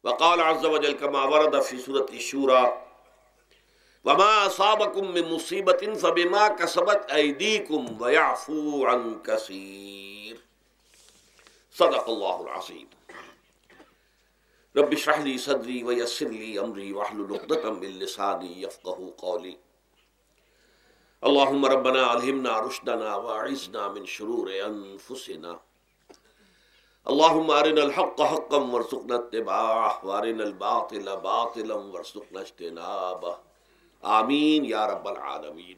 وقال عز وجل كما ورد في سورة الشورى وما أصابكم من مصيبة فبما كسبت أيديكم ويعفو عن كثير صدق الله العظيم. رب اشرح لي صدري ويسر لي أمري واحلل عقدة من لساني يفقهوا قولي. اللهم ربنا ألهمنا رشدنا وأعذنا من شرور أنفسنا. اللهم أرنا الحق حقا وارزقنا اتباعه وأرنا الباطل باطلا وارزقنا اجتنابه آمین یا رب العالمین.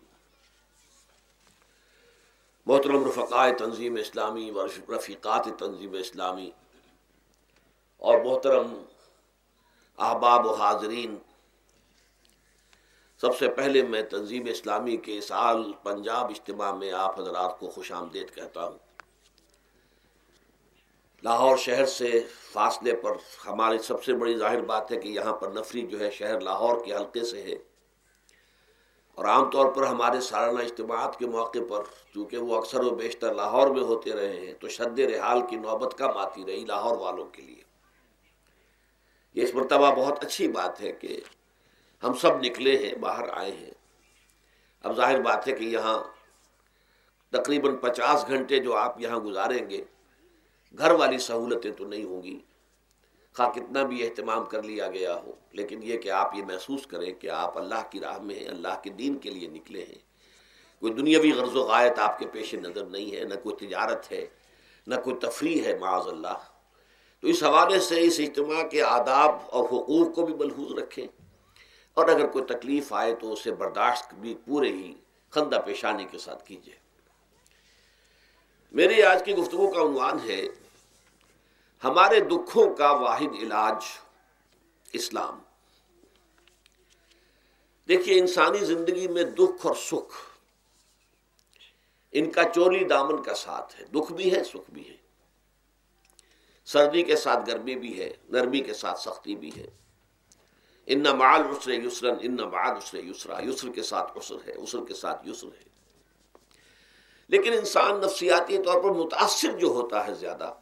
محترم رفقائے تنظیم اسلامی و رفیقات تنظیم اسلامی اور محترم احباب و حاضرین، سب سے پہلے میں تنظیم اسلامی کے سال پنجاب اجتماع میں آپ حضرات کو خوش آمدید کہتا ہوں. لاہور شہر سے فاصلے پر ہماری سب سے بڑی ظاہر بات ہے کہ یہاں پر نفری جو ہے شہر لاہور کے حلقے سے ہے، اور عام طور پر ہمارے سالانہ اجتماعات کے موقع پر چونکہ وہ اکثر و بیشتر لاہور میں ہوتے رہے ہیں تو شد رحال کی نوبت کم آتی رہی لاہور والوں کے لیے. یہ اس مرتبہ بہت اچھی بات ہے کہ ہم سب نکلے ہیں، باہر آئے ہیں. اب ظاہر بات ہے کہ یہاں تقریباً 50 گھنٹے جو آپ یہاں گزاریں گے، گھر والی سہولتیں تو نہیں ہوں گی، خواہ کتنا بھی اہتمام کر لیا گیا ہو، لیکن یہ کہ آپ یہ محسوس کریں کہ آپ اللہ کی راہ میں ہیں، اللہ کے دین کے لیے نکلے ہیں. کوئی دنیاوی غرض و غایت آپ کے پیش نظر نہیں ہے، نہ کوئی تجارت ہے، نہ کوئی تفریح ہے معاذ اللہ. تو اس حوالے سے اس اجتماع کے آداب اور حقوق کو بھی ملحوظ رکھیں، اور اگر کوئی تکلیف آئے تو اسے برداشت بھی پورے ہی خندہ پیشانی کے ساتھ کیجیے. میری آج کی گفتگو کا عنوان ہے ہمارے دکھوں کا واحد علاج اسلام. دیکھیے، انسانی زندگی میں دکھ اور سکھ ان کا چولی دامن کا ساتھ ہے. دکھ بھی ہے، سکھ بھی ہے، سردی کے ساتھ گرمی بھی ہے، نرمی کے ساتھ سختی بھی ہے. ان مع العسر یسرا ان مع العسر یسرا، یسر کے ساتھ عسر ہے، عسر کے ساتھ یسر ہے. لیکن انسان نفسیاتی طور پر متاثر جو ہوتا ہے زیادہ،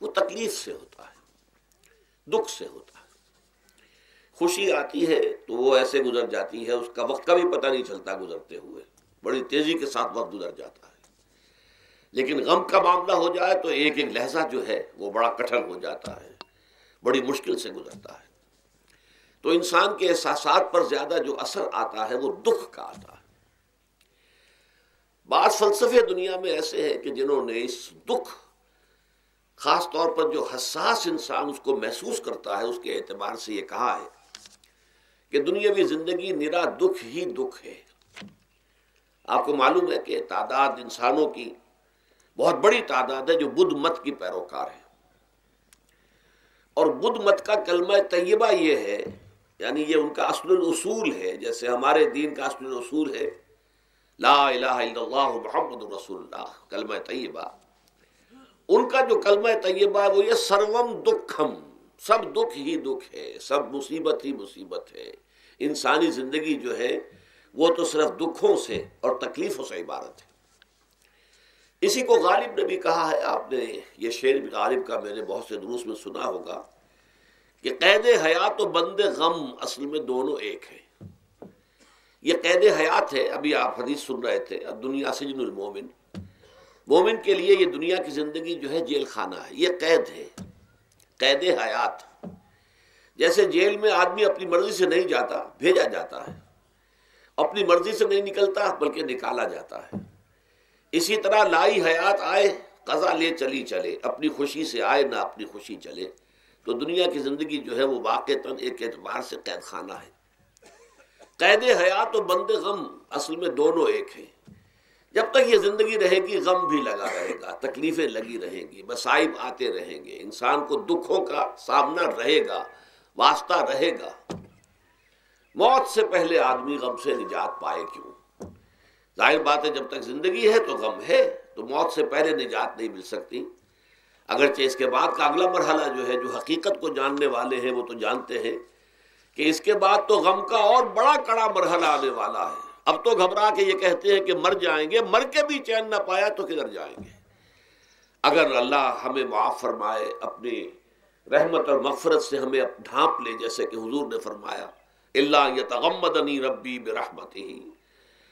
وہ تکلیف سے ہوتا ہے، دکھ سے ہوتا ہے. خوشی آتی ہے تو وہ ایسے گزر جاتی ہے، اس کا وقت کا بھی پتہ نہیں چلتا، گزرتے ہوئے بڑی تیزی کے ساتھ وقت گزر جاتا ہے. لیکن غم کا معاملہ ہو جائے تو ایک ایک لحظہ جو ہے وہ بڑا کٹھن ہو جاتا ہے، بڑی مشکل سے گزرتا ہے. تو انسان کے احساسات پر زیادہ جو اثر آتا ہے وہ دکھ کا آتا ہے. بعض فلسفے دنیا میں ایسے ہیں کہ جنہوں نے اس دکھ، خاص طور پر جو حساس انسان اس کو محسوس کرتا ہے، اس کے اعتبار سے یہ کہا ہے کہ دنیاوی زندگی نرا دکھ ہی دکھ ہے. آپ کو معلوم ہے کہ تعداد انسانوں کی بہت بڑی تعداد ہے جو بدھ مت کی پیروکار ہے، اور بدھ مت کا کلمہ طیبہ یہ ہے، یعنی یہ ان کا اصل الاصول ہے. جیسے ہمارے دین کا اصل الاصول ہے لا الہ الا اللہ محمد رسول اللہ، کلمہ طیبہ. ان کا جو کلمہ طیبہ ہے وہ یہ سروم دکھم، سب دکھ ہی دکھ ہے، سب مصیبت ہی مصیبت ہے. انسانی زندگی جو ہے وہ تو صرف دکھوں سے اور تکلیفوں سے عبارت ہے. اسی کو غالب نے بھی کہا ہے، آپ نے یہ شعر بھی غالب کا میں نے بہت سے دروس میں سنا ہوگا کہ قید حیات و بند غم اصل میں دونوں ایک ہیں. یہ قید حیات ہے. ابھی آپ حدیث سن رہے تھے الدنیا سجن المومن، مومن کے لیے یہ دنیا کی زندگی جو ہے جیل خانہ ہے، یہ قید ہے، قید حیات. جیسے جیل میں آدمی اپنی مرضی سے نہیں جاتا، بھیجا جاتا ہے، اپنی مرضی سے نہیں نکلتا بلکہ نکالا جاتا ہے. اسی طرح لائی حیات آئے قضا لے چلی چلے، اپنی خوشی سے آئے نہ اپنی خوشی چلے. تو دنیا کی زندگی جو ہے وہ واقعتاً ایک اعتبار سے قید خانہ ہے. قید حیات و بند غم اصل میں دونوں ایک ہیں. جب تک یہ زندگی رہے گی غم بھی لگا رہے گا، تکلیفیں لگی رہیں گی، مصائب آتے رہیں گے، انسان کو دکھوں کا سامنا رہے گا، واسطہ رہے گا. موت سے پہلے آدمی غم سے نجات پائے کیوں؟ ظاہر بات ہے جب تک زندگی ہے تو غم ہے، تو موت سے پہلے نجات نہیں مل سکتی. اگرچہ اس کے بعد کا اگلا مرحلہ جو ہے، جو حقیقت کو جاننے والے ہیں وہ تو جانتے ہیں کہ اس کے بعد تو غم کا اور بڑا کڑا مرحلہ آنے والا ہے. اب تو گھبرا کے یہ کہتے ہیں کہ مر جائیں گے، مر کے بھی چین نہ پایا تو کدھر جائیں گے. اگر اللہ ہمیں معاف فرمائے، اپنی رحمت اور مغفرت سے ہمیں ڈھانپ لے، جیسے کہ حضور نے فرمایا الا یتغمدنی ربی برحمتہ،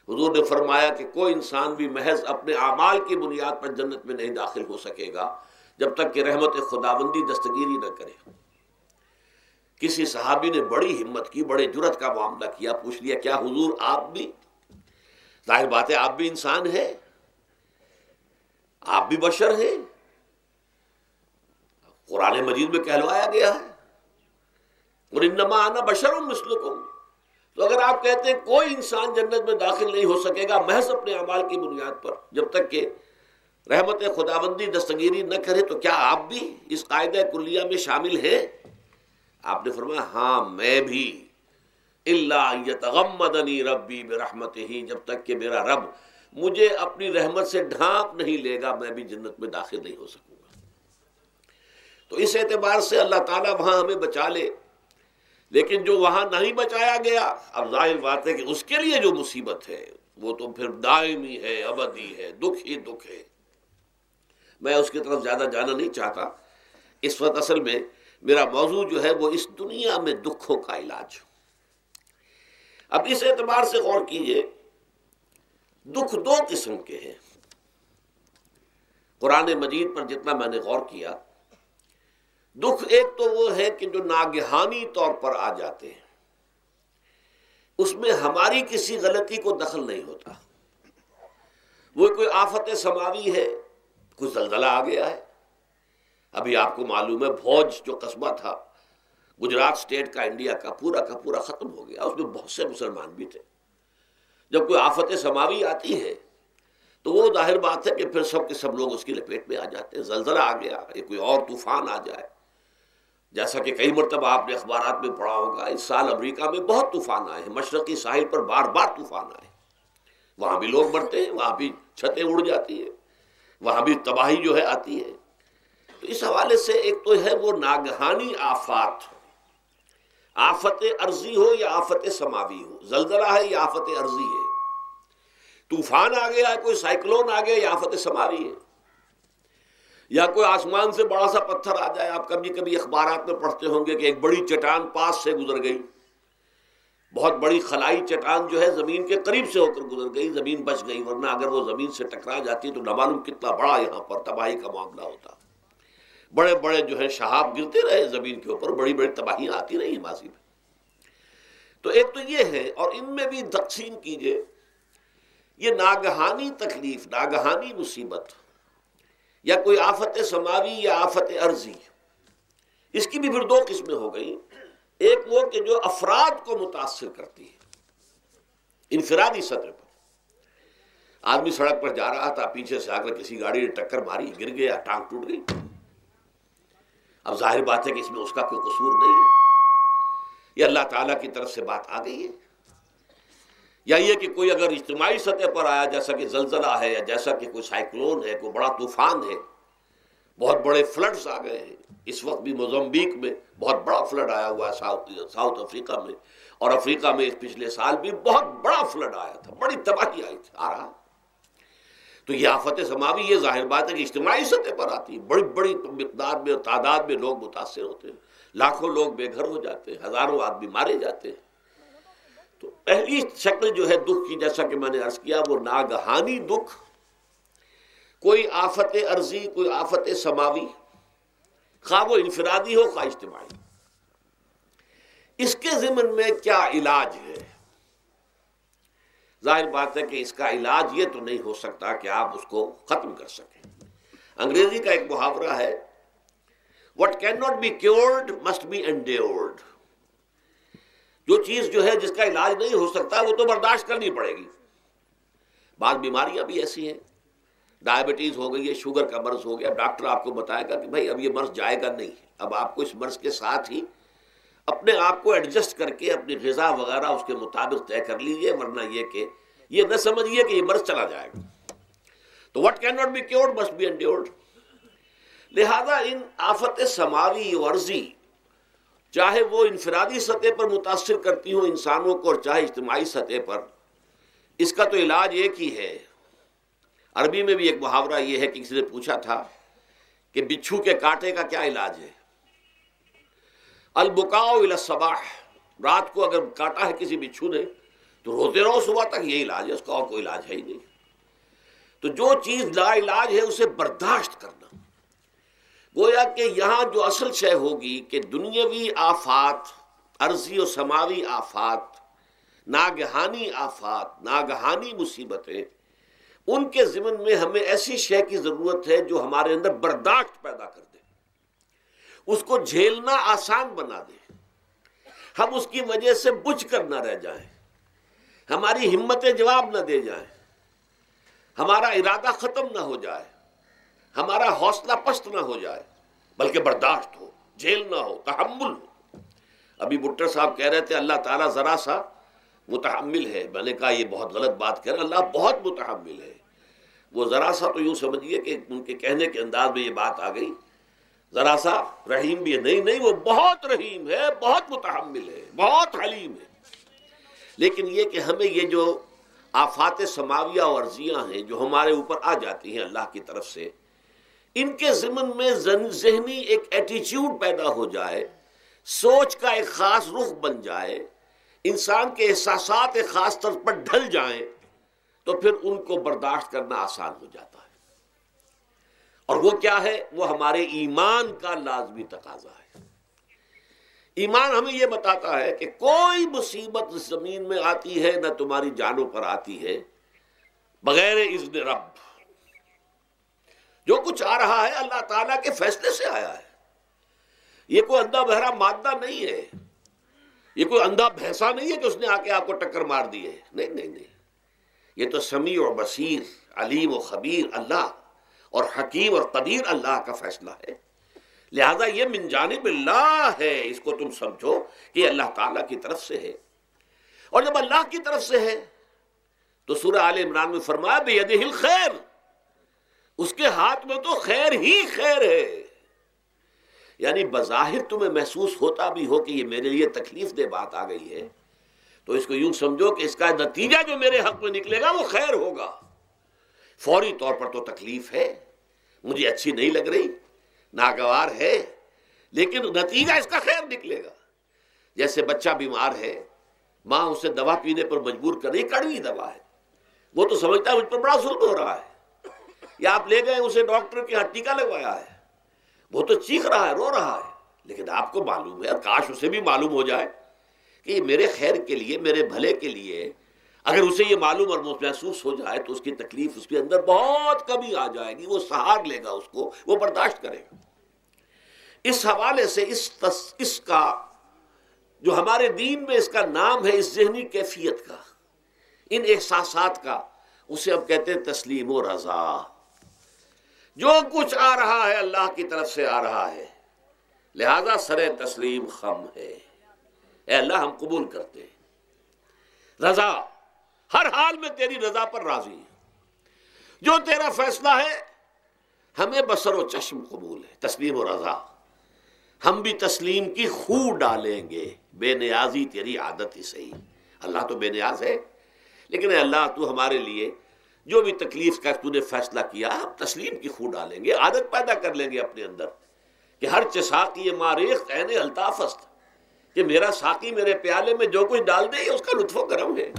حضور نے فرمایا کہ کوئی انسان بھی محض اپنے اعمال کی بنیاد پر جنت میں نہیں داخل ہو سکے گا جب تک کہ رحمت خداوندی دستگیری نہ کرے۔ کسی صحابی نے بڑی ہمت کی، بڑے جرأت کا معاملہ کیا، پوچھ لیا کیا حضور آپ بھی؟ ظاہر بات ہے آپ بھی انسان ہیں، آپ بھی بشر ہیں، قرآن مجید میں کہلوایا گیا ہے اور انما انا بشر مثلکم۔ تو اگر آپ کہتے ہیں کوئی انسان جنت میں داخل نہیں ہو سکے گا محض اپنے اعمال کی بنیاد پر جب تک کہ رحمت خداوندی دستگیری نہ کرے، تو کیا آپ بھی اس قاعدہ کلیہ میں شامل ہیں؟ آپ نے فرمایا ہاں میں بھی، الا یتغمدنی ربی برحمتہ، جب تک کہ میرا رب مجھے اپنی رحمت سے ڈھانپ نہیں لے گا میں بھی جنت میں داخل نہیں ہو سکوں گا۔ تو اس اعتبار سے اللہ تعالیٰ وہاں ہمیں بچا لے، لیکن جو وہاں نہیں بچایا گیا، اب ظاہر بات ہے کہ اس کے لیے جو مصیبت ہے وہ تو پھر دائمی ہے، ابدی ہے، دکھ ہی دکھ ہے۔ میں اس کی طرف زیادہ جانا نہیں چاہتا، اس وقت اصل میں میرا موضوع جو ہے وہ اس دنیا میں دکھوں کا علاج۔ اب اس اعتبار سے غور کیجئے، دکھ دو قسم کے ہیں۔ قرآن مجید پر جتنا میں نے غور کیا، دکھ ایک تو وہ ہے کہ جو ناگہانی طور پر آ جاتے ہیں، اس میں ہماری کسی غلطی کو دخل نہیں ہوتا۔ وہ کوئی آفت سماوی ہے، کوئی زلزلہ آ گیا ہے۔ ابھی آپ کو معلوم ہے بھوج جو قصبہ تھا گجرات سٹیٹ کا، انڈیا کا پورا ختم ہو گیا، اس میں بہت سے مسلمان بھی تھے۔ جب کوئی آفت سماوی آتی ہے تو وہ ظاہر بات ہے کہ پھر سب کے سب لوگ اس کی لپیٹ میں آ جاتے ہیں۔ زلزلہ آ گیا یا کوئی اور طوفان آ جائے، جیسا کہ کئی مرتبہ آپ نے اخبارات میں پڑھا ہوگا، اس سال امریکہ میں بہت طوفان آئے ہیں، مشرقی ساحل پر بار بار طوفان آئے، وہاں بھی لوگ مرتے ہیں، وہاں بھی چھتیں اڑ جاتی ہیں، وہاں بھی تباہی جو ہے آتی ہے۔ تو اس حوالے سے ایک تو ہے وہ ناگہانی آفات، آفت ارضی ہو یا آفت سماوی ہو، زلزلہ ہے یا آفت ارضی ہے، طوفان آ گیا ہے، کوئی سائیکلون آ گیا یا آفت سماوی ہے، یا کوئی آسمان سے بڑا سا پتھر آ جائے۔ آپ کبھی کبھی اخبارات میں پڑھتے ہوں گے کہ ایک بڑی چٹان پاس سے گزر گئی، بہت بڑی خلائی چٹان جو ہے زمین کے قریب سے ہو کر گزر گئی، زمین بچ گئی، ورنہ اگر وہ زمین سے ٹکرا جاتی تو نہ معلوم کتنا بڑا یہاں پر تباہی کا معاملہ ہوتا۔ بڑے بڑے جو ہے شہاب گرتے رہے زمین کے اوپر، بڑی بڑی تباہیاں آتی رہی ماضی میں۔ تو ایک تو یہ ہے، اور ان میں بھی تقسیم کیجئے، یہ ناگہانی تکلیف، ناگہانی مصیبت، یا کوئی آفت سماوی یا آفت ارضی، اس کی بھی پھر دو قسمیں ہو گئی۔ ایک وہ کہ جو افراد کو متاثر کرتی ہے انفرادی سطح پر، آدمی سڑک پر جا رہا تھا، پیچھے سے آ کر کسی گاڑی نے ٹکر ماری، گر گیا، ٹانگ ٹوٹ گئی۔ اب ظاہر بات ہے کہ اس میں اس کا کوئی قصور نہیں ہے، یہ اللہ تعالیٰ کی طرف سے بات آ گئی ہے۔ یا یہ کہ کوئی اگر اجتماعی سطح پر آیا، جیسا کہ زلزلہ ہے، یا جیسا کہ کوئی سائیکلون ہے، کوئی بڑا طوفان ہے، بہت بڑے فلڈز آ گئے ہیں۔ اس وقت بھی موزمبیق میں بہت بڑا فلڈ آیا ہوا ہے، ساؤتھ افریقہ میں، اور افریقہ میں پچھلے سال بھی بہت بڑا فلڈ آیا تھا، بڑی تباہی آئی تھی، آ رہا۔ تو یہ آفت سماوی، یہ ظاہر بات ہے کہ اجتماعی سطح پر آتی ہے، بڑی بڑی مقدار میں اور تعداد میں لوگ متاثر ہوتے ہیں، لاکھوں لوگ بے گھر ہو جاتے ہیں، ہزاروں آدمی مارے جاتے ہیں۔ تو پہلی شکل جو ہے دکھ کی، جیسا کہ میں نے عرض کیا، وہ ناگہانی دکھ، کوئی آفت ارضی، کوئی آفت سماوی، خواہ وہ انفرادی ہو خواہ اجتماعی۔ اس کے ضمن میں کیا علاج ہے؟ ظاہر بات ہے کہ اس کا علاج یہ تو نہیں ہو سکتا کہ آپ اس کو ختم کر سکیں۔ انگریزی کا ایک محاورہ ہے، what cannot be cured must be endured۔ جو چیز جو ہے جس کا علاج نہیں ہو سکتا وہ تو برداشت کرنی پڑے گی۔ بعض بیماریاں بھی ایسی ہیں، ڈائبٹیز ہو گئی ہے، شوگر کا مرض ہو گیا، ڈاکٹر آپ کو بتائے گا کہ بھائی اب یہ مرض جائے گا نہیں، اب آپ کو اس مرض کے ساتھ ہی اپنے آپ کو ایڈجسٹ کر کے اپنی غذا وغیرہ اس کے مطابق طے کر لیجئے، ورنہ یہ کہ یہ نہ سمجھیے کہ یہ مرض چلا جائے گا۔ تو what cannot be cured must be endured۔ لہذا ان آفت سماوی و ارضی، چاہے وہ انفرادی سطح پر متاثر کرتی ہوں انسانوں کو اور چاہے اجتماعی سطح پر، اس کا تو علاج ایک ہی ہے۔ عربی میں بھی ایک محاورہ یہ ہے کہ کسی نے پوچھا تھا کہ بچھو کے کانٹے کا کیا علاج ہے؟ البکاء الی الصباح، رات کو اگر کاٹا ہے کسی بچھو نے تو روتے رہو صبح تک، یہ علاج ہے، اس کا اور کوئی علاج ہے ہی نہیں۔ تو جو چیز لا علاج ہے اسے برداشت کرنا۔ گویا کہ یہاں جو اصل شے ہوگی کہ دنیاوی آفات، عرضی و سماوی آفات، ناگہانی آفات، ناگہانی مصیبتیں، ان کے ضمن میں ہمیں ایسی شے کی ضرورت ہے جو ہمارے اندر برداشت پیدا کر دے، اس کو جھیلنا آسان بنا دے، ہم اس کی وجہ سے بجھ کر نہ رہ جائیں، ہماری ہمتیں جواب نہ دے جائیں، ہمارا ارادہ ختم نہ ہو جائے، ہمارا حوصلہ پست نہ ہو جائے، بلکہ برداشت ہو، جھیلنا ہو، تحمل ہو۔ ابھی بٹر صاحب کہہ رہے تھے اللہ تعالیٰ ذرا سا متحمل ہے، میں نے کہا یہ بہت غلط بات کہہ رہے، اللہ بہت متحمل ہے۔ وہ ذرا سا تو یوں سمجھیے کہ ان کے کہنے کے انداز میں یہ بات آ گئی، ذرا سا رحیم بھی ہے، نہیں وہ بہت رحیم ہے، بہت متحمل ہے، بہت حلیم ہے۔ لیکن یہ کہ ہمیں یہ جو آفات سماویہ اور عرضیہ ہیں جو ہمارے اوپر آ جاتی ہیں اللہ کی طرف سے، ان کے ضمن میں ذہنی ایک ایٹیچیوڈ پیدا ہو جائے، سوچ کا ایک خاص رخ بن جائے، انسان کے احساسات ایک خاص طرز پر ڈھل جائیں، تو پھر ان کو برداشت کرنا آسان ہو جاتا ہے۔ اور وہ کیا ہے؟ وہ ہمارے ایمان کا لازمی تقاضا ہے۔ ایمان ہمیں یہ بتاتا ہے کہ کوئی مصیبت اس زمین میں آتی ہے نہ تمہاری جانوں پر آتی ہے بغیر اذن رب۔ جو کچھ آ رہا ہے اللہ تعالیٰ کے فیصلے سے آیا ہے، یہ کوئی اندھا بہرا مادہ نہیں ہے، یہ کوئی اندھا بھینسا نہیں ہے کہ اس نے آ کے آپ کو ٹکر مار دی ہے، نہیں، یہ تو سمیع و بصیر، علیم و خبیر اللہ اور حکیم اور قدیر اللہ کا فیصلہ ہے۔ لہذا یہ من جانب اللہ ہے، اس کو تم سمجھو کہ یہ اللہ تعالیٰ کی طرف سے ہے۔ اور جب اللہ کی طرف سے ہے تو سورہ آل عمران میں فرمایا بیدہ الخیر، اس کے ہاتھ میں تو خیر ہی خیر ہے۔ یعنی بظاہر تمہیں محسوس ہوتا بھی ہو کہ یہ میرے لیے تکلیف دہ بات آ گئی ہے، تو اس کو یوں سمجھو کہ اس کا نتیجہ جو میرے حق میں نکلے گا وہ خیر ہوگا۔ فوری طور پر تو تکلیف ہے، مجھے اچھی نہیں لگ رہی، ناگوار ہے، لیکن نتیجہ اس کا خیر نکلے گا۔ جیسے بچہ بیمار ہے، ماں اسے دوا پینے پر مجبور کر رہی، کڑوی دوا ہے، وہ تو سمجھتا ہے مجھ پر بڑا ظلم ہو رہا ہے، یا آپ لے گئے اسے ڈاکٹر کے یہاں ٹیکا لگوایا ہے، وہ تو چیخ رہا ہے، رو رہا ہے، لیکن آپ کو معلوم ہے، کاش اسے بھی معلوم ہو جائے کہ یہ میرے خیر کے لیے، میرے بھلے کے لیے، اگر اسے یہ معلوم اور محسوس ہو جائے تو اس کی تکلیف اس کے اندر بہت کمی آ جائے گی، وہ سہار لے گا، اس کو وہ برداشت کرے گا۔ اس حوالے سے اس کا جو ہمارے دین میں اس کا نام ہے، اس ذہنی کیفیت کا، ان احساسات کا، اسے اب کہتے ہیں تسلیم و رضا۔ جو کچھ آ رہا ہے اللہ کی طرف سے آ رہا ہے، لہذا سر تسلیم خم ہے، اے اللہ ہم قبول کرتے ہیں، رضا، ہر حال میں تیری رضا پر راضی ہے، جو تیرا فیصلہ ہے ہمیں بصر و چشم قبول ہے، تسلیم و رضا۔ ہم بھی تسلیم کی خو ڈالیں گے، بے نیازی تیری عادت ہی صحیح۔ اللہ تو بے نیاز ہے، لیکن اے اللہ تو ہمارے لیے جو بھی تکلیف کا تو نے فیصلہ کیا، ہم تسلیم کی خو ڈالیں گے، عادت پیدا کر لیں گے اپنے اندر کہ ہر چساقی ماریخت عین الطاف است، کہ میرا ساقی میرے پیالے میں جو کچھ ڈال دے یہ اس کا لطف و کرم ہے۔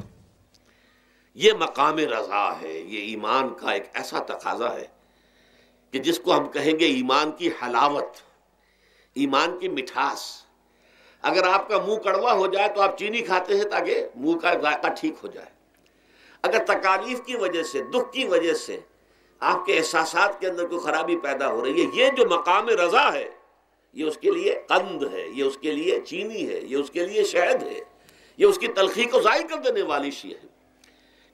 یہ مقام رضا ہے، یہ ایمان کا ایک ایسا تقاضا ہے کہ جس کو ہم کہیں گے ایمان کی حلاوت، ایمان کی مٹھاس۔ اگر آپ کا منہ کڑوا ہو جائے تو آپ چینی کھاتے ہیں تاکہ منہ کا ذائقہ ٹھیک ہو جائے۔ اگر تکالیف کی وجہ سے، دکھ کی وجہ سے آپ کے احساسات کے اندر کوئی خرابی پیدا ہو رہی ہے، یہ جو مقام رضا ہے یہ اس کے لیے قند ہے، یہ اس کے لیے چینی ہے، یہ اس کے لیے شہد ہے، یہ اس کی تلخی کو ضائع کر دینے والی شے ہے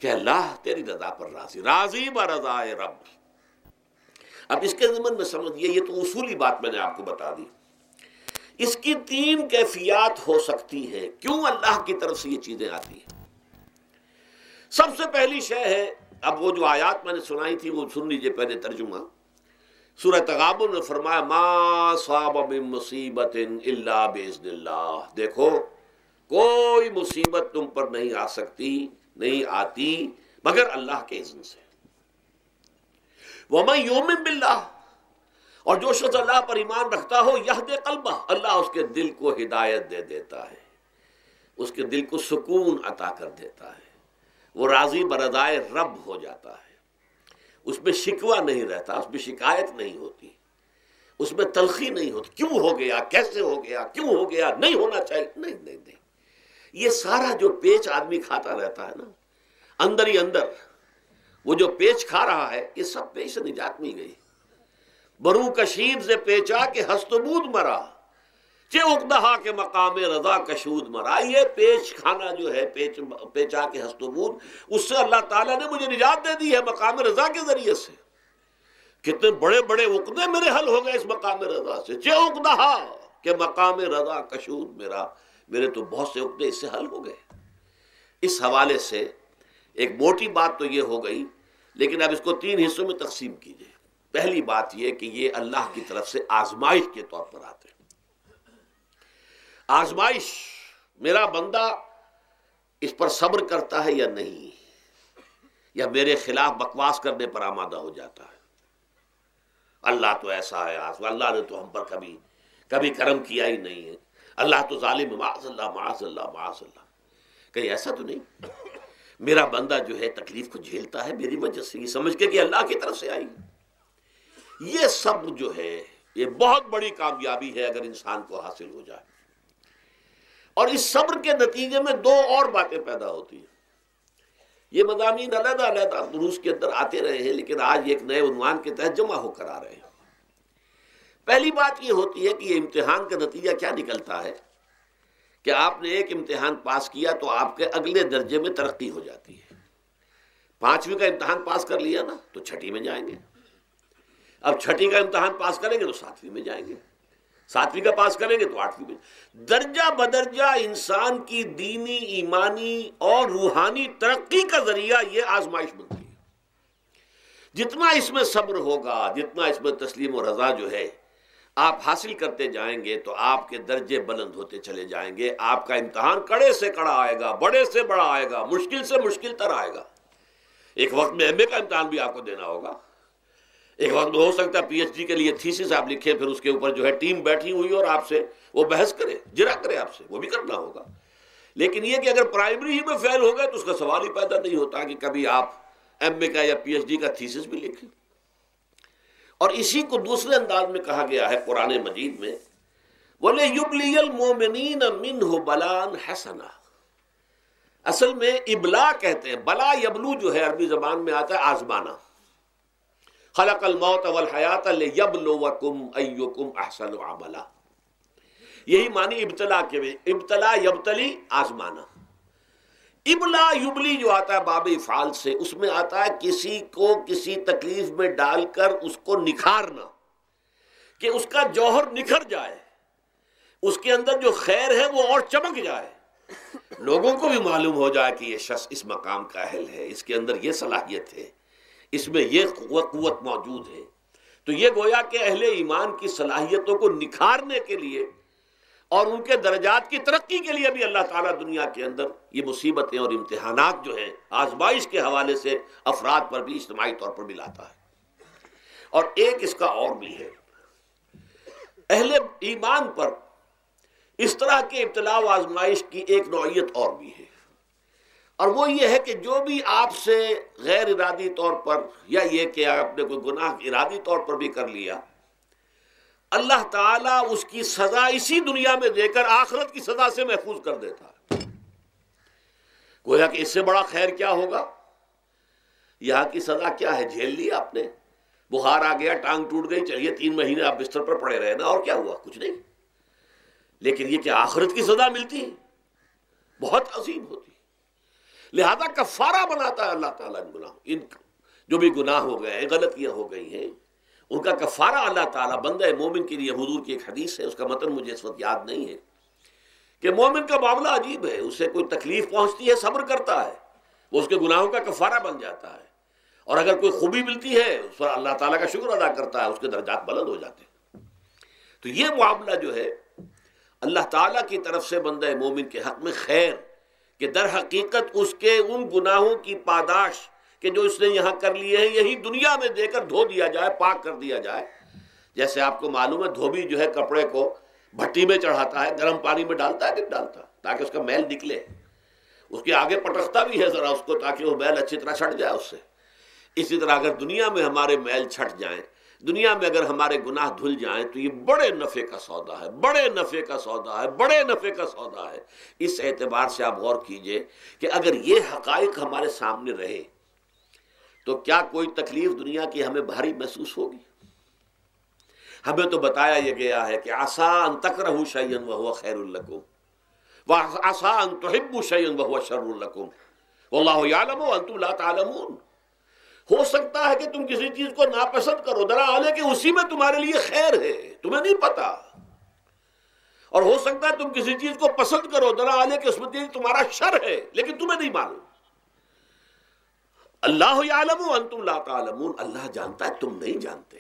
کہ اللہ تیری رضا پر راضی، راضی برضائے رب۔ اب اس کے ضمن میں سمجھئے، یہ تو اصولی بات میں نے آپ کو بتا دی، اس کی تین کیفیات ہو سکتی ہے کیوں اللہ کی طرف سے یہ چیزیں آتی ہیں۔ سب سے پہلی شے ہے، اب وہ جو آیات میں نے سنائی تھی وہ سن لیجئے پہلے ترجمہ۔ سورہ تغابن میں فرمایا ما صاب من مصیبت الا باذن اللہ، دیکھو کوئی مصیبت تم پر نہیں آ سکتی، نہیں آتی مگر اللہ کے اذن سے۔ ومن یؤمن باللہ، اور جو شخص اللہ پر ایمان رکھتا ہو یہدی قلبہ، اللہ اس کے دل کو ہدایت دے دیتا ہے، اس کے دل کو سکون عطا کر دیتا ہے، وہ راضی برضائے رب ہو جاتا ہے، اس میں شکوہ نہیں رہتا، اس میں شکایت نہیں ہوتی، اس میں تلخی نہیں ہوتی، کیوں ہو گیا، کیسے ہو گیا، کیوں ہو گیا، نہیں ہونا چاہیے، نہیں نہیں نہیں۔ یہ سارا جو پیچ آدمی کھاتا رہتا ہے نا اندر ہی اندر، وہ جو پیچ کھا رہا ہے، یہ سب پیچ سے نجات مل گئی۔ برو کشید سے پیچا کے ہست بود مرا، چے اقدہا کے مقام رضا کشود مرا۔ یہ پیچ کھانا جو ہے، پیچا کے ہست بود، اس سے اللہ تعالیٰ نے مجھے نجات دے دی ہے مقام رضا کے ذریعے سے۔ کتنے بڑے بڑے عقدے میرے حل ہو گئے اس مقام رضا سے، چے اقدہا کے مقام رضا کشود میرا، میرے تو بہت سے عقدے اس سے حل ہو گئے۔ اس حوالے سے ایک موٹی بات تو یہ ہو گئی، لیکن اب اس کو 3 حصوں میں تقسیم کیجئے۔ پہلی بات یہ کہ یہ اللہ کی طرف سے آزمائش کے طور پر آتے ہیں۔ آزمائش، میرا بندہ اس پر صبر کرتا ہے یا نہیں، یا میرے خلاف بکواس کرنے پر آمادہ ہو جاتا ہے۔ اللہ تو ایسا ہے، اللہ نے تو ہم پر کبھی کرم کیا ہی نہیں ہے، اللہ تو ظالم ہے، معاذ اللہ معاذ اللہ معاذ اللہ۔ کہیں ایسا تو نہیں، میرا بندہ جو ہے تکلیف کو جھیلتا ہے میری وجہ سے، یہ سمجھ کے کہ اللہ کی طرف سے آئی۔ یہ سب جو ہے یہ بہت بڑی کامیابی ہے اگر انسان کو حاصل ہو جائے۔ اور اس صبر کے نتیجے میں 2 اور باتیں پیدا ہوتی ہیں۔ یہ مضامین علیحدہ علیحدہ دروس کے اندر آتے رہے ہیں، لیکن آج ایک نئے عنوان کے تحت جمع ہو کر آ رہے ہیں۔ پہلی بات یہ ہوتی ہے کہ یہ امتحان کا نتیجہ کیا نکلتا ہے کہ آپ نے ایک امتحان پاس کیا تو آپ کے اگلے درجے میں ترقی ہو جاتی ہے۔ 5ویں کا امتحان پاس کر لیا نا تو 6ٹھی میں جائیں گے، اب 6ٹھی کا امتحان پاس کریں گے تو 7ویں میں جائیں گے، 7ویں کا پاس کریں گے تو 8ویں میں۔ درجہ بدرجہ انسان کی دینی، ایمانی اور روحانی ترقی کا ذریعہ یہ آزمائش بنتی ہے۔ جتنا اس میں صبر ہوگا، جتنا اس میں تسلیم و رضا جو ہے آپ حاصل کرتے جائیں گے تو آپ کے درجے بلند ہوتے چلے جائیں گے۔ آپ کا امتحان کڑے سے کڑا آئے گا، بڑے سے بڑا آئے گا، مشکل سے مشکل تر آئے گا۔ ایک وقت میں ایم اے کا امتحان بھی آپ کو دینا ہوگا، ایک وقت میں ہو سکتا ہے پی ایچ ڈی کے لیے تھیسس آپ لکھیں، پھر اس کے اوپر جو ہے ٹیم بیٹھی ہوئی اور آپ سے وہ بحث کرے، جرا کرے آپ سے، وہ بھی کرنا ہوگا۔ لیکن یہ کہ اگر پرائمری ہی میں فیل ہو گئے تو اس کا سوال ہی پیدا نہیں ہوتا کہ کبھی آپ ایم اے کا یا پی ایچ ڈی کا تھیسس بھی لکھیں۔ اور اسی کو دوسرے انداز میں کہا گیا ہے قرآن مجید میں، وَلِيُبْلِيَ الْمُؤْمِنِينَ مِنْهُ بَلَاءً حَسَنًا۔ اصل میں ابلا کہتے ہیں، بلا یبلو جو ہے عربی زبان میں آتا ہے آزمانا۔ خلق الموت والحیات لیبلوکم ایکم احسن عملا، یہی معنی ابتلا کے میں، ابتلا یبتلی آزمانا۔ ابلا یبلی جو آتا ہے باب افعال سے، اس میں آتا ہے کسی کو کسی تکلیف میں ڈال کر اس کو نکھارنا، کہ اس کا جوہر نکھر جائے، اس کے اندر جو خیر ہے وہ اور چمک جائے، لوگوں کو بھی معلوم ہو جائے کہ یہ شخص اس مقام کا اہل ہے، اس کے اندر یہ صلاحیت ہے، اس میں یہ قوت موجود ہے۔ تو یہ گویا کہ اہل ایمان کی صلاحیتوں کو نکھارنے کے لیے اور ان کے درجات کی ترقی کے لیے بھی اللہ تعالیٰ دنیا کے اندر یہ مصیبتیں اور امتحانات جو ہیں آزمائش کے حوالے سے افراد پر بھی اجتماعی طور پر بھی لاتا ہے۔ اور ایک اس کا اور بھی ہے، اہل ایمان پر اس طرح کے ابتلاء و آزمائش کی ایک نوعیت اور بھی ہے، اور وہ یہ ہے کہ جو بھی آپ سے غیر ارادی طور پر یا یہ کہ آپ نے کوئی گناہ ارادی طور پر بھی کر لیا، اللہ تعالیٰ اس کی سزا اسی دنیا میں دے کر آخرت کی سزا سے محفوظ کر دیتا ہے۔ گویا کہ اس سے بڑا خیر کیا ہوگا؟ یہاں کی سزا کیا ہے؟ جھیل لی آپ نے، بخار آ گیا، ٹانگ ٹوٹ گئی، چلیے 3 مہینے آپ بستر پر پڑے رہے نا، اور کیا ہوا؟ کچھ نہیں۔ لیکن یہ کہ آخرت کی سزا ملتی ہے بہت عظیم ہوتی ہے، لہذا کفارہ بناتا ہے اللہ تعالیٰ ان گناہوں، ان جو بھی گناہ ہو گئے ہیں، غلطیاں ہو گئی ہیں، ان کا کفارہ اللہ تعالیٰ بندہ مومن کے لیے، حضور کی ایک حدیث ہے، اس کا متن مجھے اس وقت یاد نہیں ہے، کہ مومن کا معاملہ عجیب ہے، اسے کوئی تکلیف پہنچتی ہے صبر کرتا ہے، وہ اس کے گناہوں کا کفارہ بن جاتا ہے، اور اگر کوئی خوبی ملتی ہے اس پر اللہ تعالیٰ کا شکر ادا کرتا ہے، اس کے درجات بلند ہو جاتے ہیں۔ تو یہ معاملہ جو ہے اللہ تعالیٰ کی طرف سے بندہ مومن کے حق میں خیر، کہ در حقیقت اس کے ان گناہوں کی پاداش کہ جو اس نے یہاں کر لیے ہیں، یہی دنیا میں دے کر دھو دیا جائے، پاک کر دیا جائے، جیسے آپ کو معلوم ہے دھوبی جو ہے کپڑے کو بھٹی میں چڑھاتا ہے، گرم پانی میں ڈالتا ہے کہ نہیں ڈالتا، تاکہ اس کا میل نکلے، اس کے آگے پٹکتا بھی ہے ذرا اس کو تاکہ وہ میل اچھی طرح چھٹ جائے اس سے۔ اسی طرح اگر دنیا میں ہمارے میل چھٹ جائیں، دنیا میں اگر ہمارے گناہ دھل جائیں تو یہ بڑے نفع کا سودا ہے، بڑے نفع کا سودا ہے، بڑے نفع کا سودا ہے۔ اس اعتبار سے آپ غور کیجئے کہ اگر یہ حقائق ہمارے سامنے رہے تو کیا کوئی تکلیف دنیا کی ہمیں بھاری محسوس ہوگی؟ ہمیں تو بتایا یہ گیا ہے کہ عسیٰ ان تکرہوا شیئا وہو خیر لکم وعسیٰ ان تحبوا شیئا وہو شر لکم واللہ یعلم وانتم لا تعلمون۔ ہو سکتا ہے کہ تم کسی چیز کو ناپسند کرو، درا حال ہے کہ اسی میں تمہارے لیے خیر ہے، تمہیں نہیں پتا، اور ہو سکتا ہے تم کسی چیز کو پسند کرو، درا حال ہے کہ اس میں تمہارا شر ہے لیکن تمہیں نہیں معلوم۔ اللہ یعلم وانتم لا تعلمون، اللہ جانتا ہے تم نہیں جانتے۔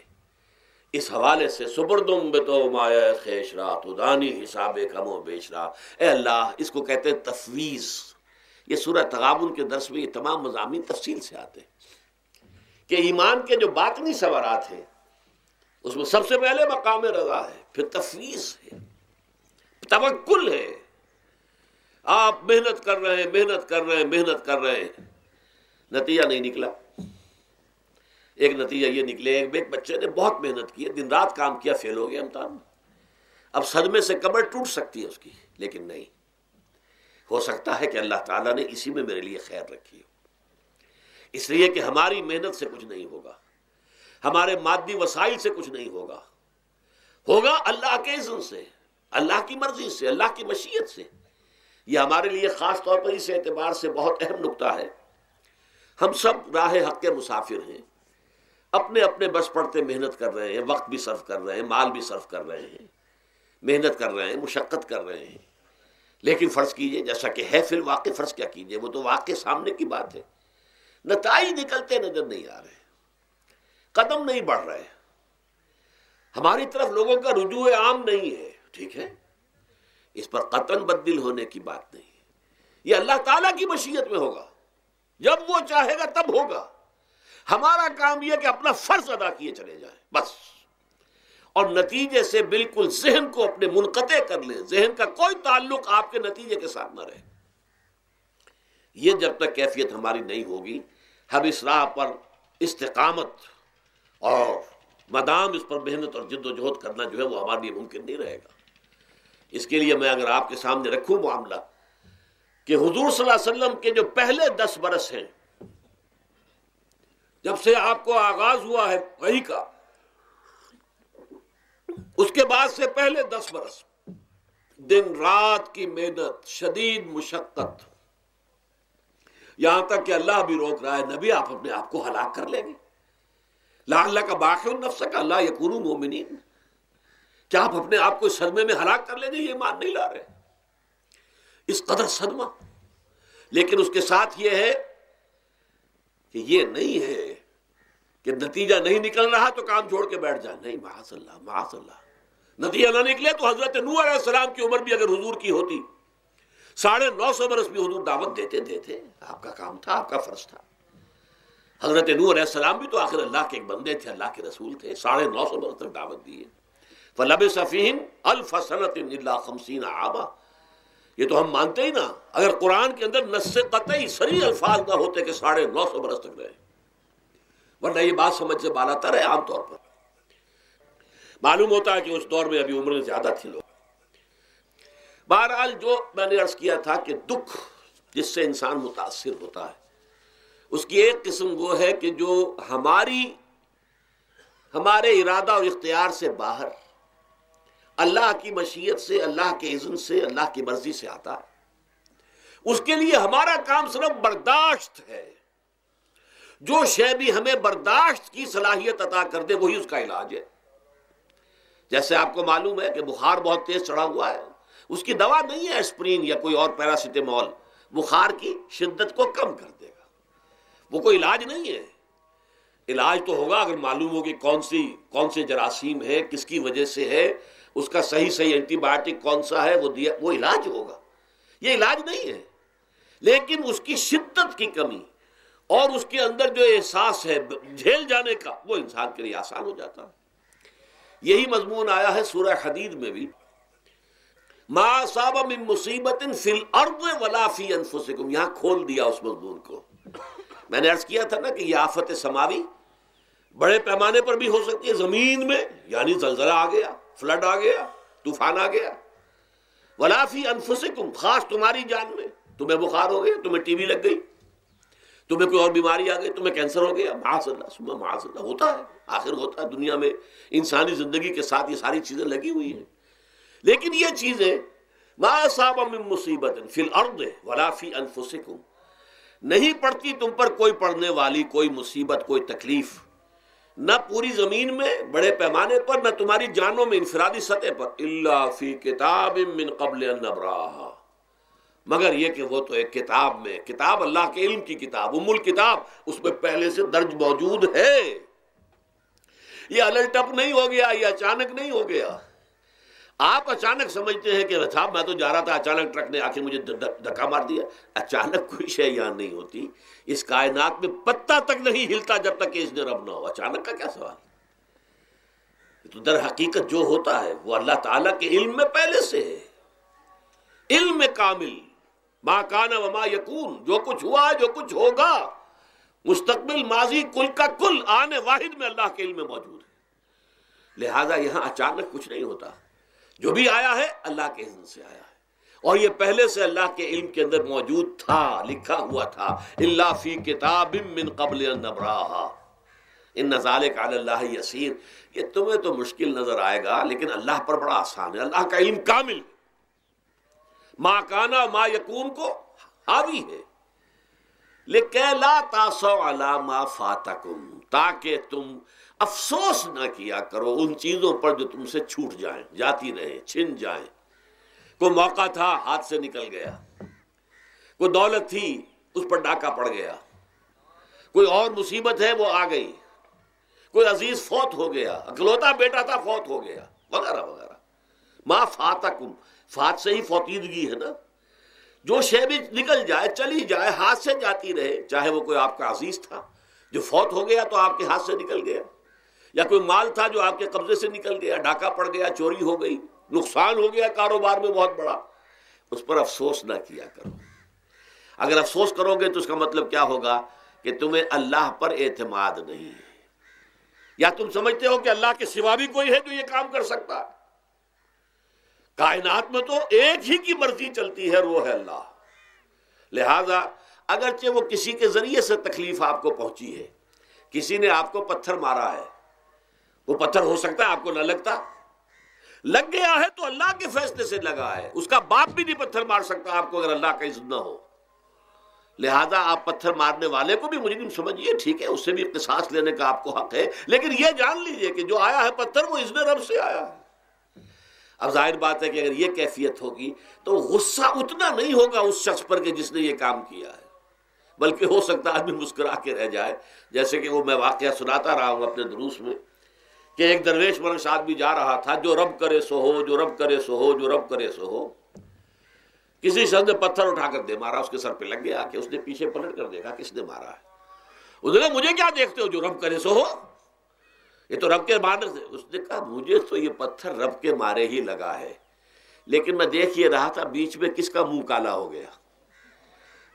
اس حوالے سے سبردم بتو مایا خیش را تو دانی حساب کم و بیش را، اے اللہ، اس کو کہتے ہیں تفویض۔ یہ سورہ تغابن کے درس میں یہ تمام مضامین تفصیل سے آتے ہیں کہ ایمان کے جو باطنی ثمرات ہیں اس میں سب سے پہلے مقام رضا ہے، پھر تفویض ہے، توکل ہے۔ آپ محنت کر رہے ہیں، محنت کر رہے ہیں، محنت کر رہے ہیں، نتیجہ نہیں نکلا۔ ایک نتیجہ یہ نکلے، ایک بچے نے بہت محنت کی، دن رات کام کیا، فیل ہو گیا امتحان میں۔ اب صدمے سے کمر ٹوٹ سکتی ہے اس کی، لیکن نہیں، ہو سکتا ہے کہ اللہ تعالیٰ نے اسی میں میرے لیے خیر رکھی ہو۔ اس لیے کہ ہماری محنت سے کچھ نہیں ہوگا، ہمارے مادی وسائل سے کچھ نہیں ہوگا، ہوگا اللہ کے اذن سے، اللہ کی مرضی سے، اللہ کی مشیت سے۔ یہ ہمارے لیے خاص طور پر اس اعتبار سے بہت اہم نکتہ ہے، ہم سب راہ حق کے مسافر ہیں، اپنے اپنے بس پڑتے محنت کر رہے ہیں، وقت بھی صرف کر رہے ہیں، مال بھی صرف کر رہے ہیں، محنت کر رہے ہیں، مشقت کر رہے ہیں، لیکن فرض کیجئے جیسا کہ ہے فی الواقع، فرض کیا کیجئے، وہ تو واقع سامنے کی بات ہے، نتائج نکلتے نظر نہیں آ رہے، قدم نہیں بڑھ رہے، ہماری طرف لوگوں کا رجوع عام نہیں ہے، ٹھیک ہے، اس پر قطعاً بدل ہونے کی بات نہیں ہے، یہ اللہ تعالیٰ کی مشیت میں ہوگا، جب وہ چاہے گا تب ہوگا۔ ہمارا کام یہ کہ اپنا فرض ادا کیے چلے جائیں بس، اور نتیجے سے بالکل ذہن کو اپنے منقطع کر لیں، ذہن کا کوئی تعلق آپ کے نتیجے کے ساتھ نہ رہے۔ یہ جب تک کیفیت ہماری نہیں ہوگی، ہم اس راہ پر استقامت اور مدام اس پر محنت اور جد و جہد کرنا جو ہے وہ ہمارے لیے ممکن نہیں رہے گا۔ اس کے لیے میں اگر آپ کے سامنے رکھوں معاملہ کہ حضور صلی اللہ علیہ وسلم کے جو پہلے 10 برس ہیں، جب سے آپ کو آغاز ہوا ہے وحی کا، اس کے بعد سے پہلے 10 برس دن رات کی محنت، شدید مشقت، یہاں تک کہ اللہ بھی روک رہا ہے، نبی آپ اپنے آپ کو ہلاک کر لیں گے، لعلک باخع نفسک الا یکونوا مؤمنین، کیا آپ اپنے آپ کو اس صدمے میں ہلاک کر لیں گے؟ یہ ایمان نہیں لا رہے، اس قدر صدمہ۔ لیکن اس کے ساتھ یہ ہے کہ یہ نہیں ہے کہ نتیجہ نہیں نکل رہا تو کام چھوڑ کے بیٹھ جائیں، نہیں، معاذ اللہ، معاذ اللہ۔ نتیجہ نہ نکلے تو حضرت نوح علیہ السلام کی عمر بھی اگر حضور کی ہوتی، 950 برس بھی حضور دعوت دیتے، آپ کا کام تھا، آپ کا فرض تھا۔ حضرت نوح علیہ السلام بھی تو آخر اللہ کے ایک بندے تھے، اللہ کے رسول تھے، 950 برس تک دعوت دی ہے۔ فَلَبِثَ فِيهِمْ أَلْفَ سَنَةٍ إِلَّا 50 عَامًا، یہ تو ہم مانتے ہی نا، اگر قرآن کے اندر نص قطعی صریح الفاظ نہ ہوتے کہ 950 برس تک رہے، ورنہ یہ بات سمجھ سے بالاتر ہے۔ عام طور پر معلوم ہوتا ہے کہ اس دور میں ابھی عمریں زیادہ تھی لوگ۔ بہرحال جو میں نے عرض کیا تھا کہ دکھ جس سے انسان متاثر ہوتا ہے، اس کی ایک قسم وہ ہے کہ جو ہمارے ارادہ اور اختیار سے باہر، اللہ کی مشیت سے، اللہ کے اذن سے، اللہ کی مرضی سے آتا ہے۔ اس کے لیے ہمارا کام صرف برداشت ہے، جو شے بھی ہمیں برداشت کی صلاحیت عطا کر دے وہی اس کا علاج ہے۔ جیسے آپ کو معلوم ہے کہ بخار بہت تیز چڑھا ہوا ہے، اس کی دوا نہیں ہے اسپرین یا کوئی اور پیراسیٹامول، بخار کی شدت کو کم کر دے گا، وہ کوئی علاج نہیں ہے۔ علاج تو ہوگا اگر معلوم ہو کہ کون سے جراثیم ہے، کس کی وجہ سے ہے، اس کا صحیح اینٹی بائیوٹک کون سا ہے، وہ علاج ہوگا۔ یہ علاج نہیں ہے، لیکن اس کی شدت کی کمی اور اس کے اندر جو احساس ہے جھیل جانے کا، وہ انسان کے لیے آسان ہو جاتا ہے۔ یہی مضمون آیا ہے سورہ حدید میں بھی، ما اصاب من مصیبت فی الارض ولا فی انفسکم، یہاں کھول دیا اس مضمون کو۔ میں نے عرض کیا تھا نا کہ یہ آفت سماوی بڑے پیمانے پر بھی ہو سکتی ہے، زمین میں یعنی زلزلہ آ گیا، فلڈ آ گیا، طوفان آ گیا، ولا فی انفسکم، خاص تمہاری جان میں، تمہیں بخار ہو گیا، تمہیں ٹی بی لگ گئی، تمہیں کوئی اور بیماری آ گئی، تمہیں کینسر ہو گیا، معاذ اللہ ثم معاذ اللہ، ہوتا ہے، آخر ہوتا ہے، دنیا میں انسانی زندگی کے ساتھ یہ ساری چیزیں لگی ہوئی ہیں۔ لیکن یہ چیزیں ما اصاب من مصیبت فی الارض ولا فی انفسکم، نہیں پڑتی تم پر کوئی پڑنے والی کوئی مصیبت، کوئی تکلیف، نہ پوری زمین میں بڑے پیمانے پر، نہ تمہاری جانوں میں انفرادی سطح پر، الا فی کتاب من قبل ان نبراها، مگر یہ کہ وہ تو ایک کتاب میں، کتاب اللہ کے علم کی کتاب، ام الکتاب، اس میں پہلے سے درج موجود ہے۔ یہ الٹ اپ نہیں ہو گیا، یہ اچانک نہیں ہو گیا۔ آپ اچانک سمجھتے ہیں کہ صاحب میں تو جا رہا تھا، اچانک ٹرک نے آ کے مجھے دھکا مار دیا۔ اچانک کوئی شے یہاں نہیں ہوتی، اس کائنات میں پتہ تک نہیں ہلتا جب تک کہ اس نے رب نہ ہو۔ اچانک کا کیا سوال؟ تو در حقیقت جو ہوتا ہے وہ اللہ تعالیٰ کے علم میں پہلے سے ہے، علم کامل، ما کان وما یکون، جو کچھ ہوا ہے، جو کچھ ہوگا، مستقبل، ماضی، کل کا کل آنے واحد میں اللہ کے علم میں موجود ہے۔ لہذا یہاں اچانک کچھ نہیں ہوتا، جو بھی آیا ہے اللہ کے اذن سے آیا ہے، اور یہ پہلے سے اللہ کے علم کے اندر موجود تھا، لکھا ہوا تھا، الا فی کتاب من قبل ان نبراها ان ذلک علی اللہ یسیر۔ یہ تمہیں تو مشکل نظر آئے گا لیکن اللہ پر بڑا آسان ہے، اللہ کا علم کامل ہے، ما کانا ما یکون کو حاوی ہے۔ لکہ لا تاسوا علی ما فاتکم، تاکہ تم افسوس نہ کیا کرو ان چیزوں پر جو تم سے چھوٹ جائیں، جاتی رہیں، چھن جائیں۔ کوئی موقع تھا ہاتھ سے نکل گیا، کوئی دولت تھی اس پر ڈاکہ پڑ گیا، کوئی اور مصیبت ہے وہ آ گئی، کوئی عزیز فوت ہو گیا، اکلوتا بیٹا تھا فوت ہو گیا، وغیرہ وغیرہ۔ ما فاتکم، فات سے ہی فوتیدگی ہے نا، جو شے بھی نکل جائے، چلی جائے، ہاتھ سے جاتی رہے، چاہے وہ کوئی آپ کا عزیز تھا جو فوت ہو گیا تو آپ کے ہاتھ سے نکل گیا، یا کوئی مال تھا جو آپ کے قبضے سے نکل گیا، ڈاکہ پڑ گیا، چوری ہو گئی، نقصان ہو گیا کاروبار میں بہت بڑا، اس پر افسوس نہ کیا کرو۔ اگر افسوس کرو گے تو اس کا مطلب کیا ہوگا کہ تمہیں اللہ پر اعتماد نہیں ہے، یا تم سمجھتے ہو کہ اللہ کے سوا بھی کوئی ہے جو یہ کام کر سکتا ہے۔ کائنات میں تو ایک ہی کی مرضی چلتی ہے، وہ ہے اللہ۔ لہذا اگرچہ وہ کسی کے ذریعے سے تکلیف آپ کو پہنچی ہے، کسی نے آپ کو پتھر مارا ہے، وہ پتھر ہو سکتا ہے آپ کو نہ لگتا، لگ گیا ہے تو اللہ کے فیصلے سے لگا ہے، اس کا باپ بھی نہیں پتھر مار سکتا آپ کو اگر اللہ کا اذن نہ ہو۔ لہذا آپ پتھر مارنے والے کو بھی مجرم سمجھیے، ٹھیک ہے، اس سے بھی قصاص لینے کا آپ کو حق ہے، لیکن یہ جان لیجئے کہ جو آیا ہے پتھر وہ اذن رب سے آیا ہے۔ اب ظاہر بات ہے کہ اگر یہ کیفیت ہوگی تو غصہ اتنا نہیں ہوگا اس شخص پر کہ جس نے یہ کام کیا ہے، بلکہ ہو سکتا ہے آدمی مسکرا کے رہ جائے، جیسے کہ وہ میں واقعہ سناتا رہا ہوں اپنے دروس میں کہ ایک درویش منش آدمی جا رہا تھا، جو رب کرے سو ہو، جو رب کرے سو ہو، جو رب کرے سو ہو۔ کسی شخص نے پتھر اٹھا کر دے مارا، اس کے سر پہ لگ گیا کہ اس نے پیچھے پلٹ کر دیکھا کس نے مارا ہے۔ اس نے کہا مجھے کیا دیکھتے ہو، جو رب کرے سو ہو، یہ تو رب کے مارنے سے۔ اس نے کہا مجھے تو یہ پتھر رب کے مارے ہی لگا ہے، لیکن میں دیکھ یہ رہا تھا بیچ میں کس کا منہ کالا ہو گیا،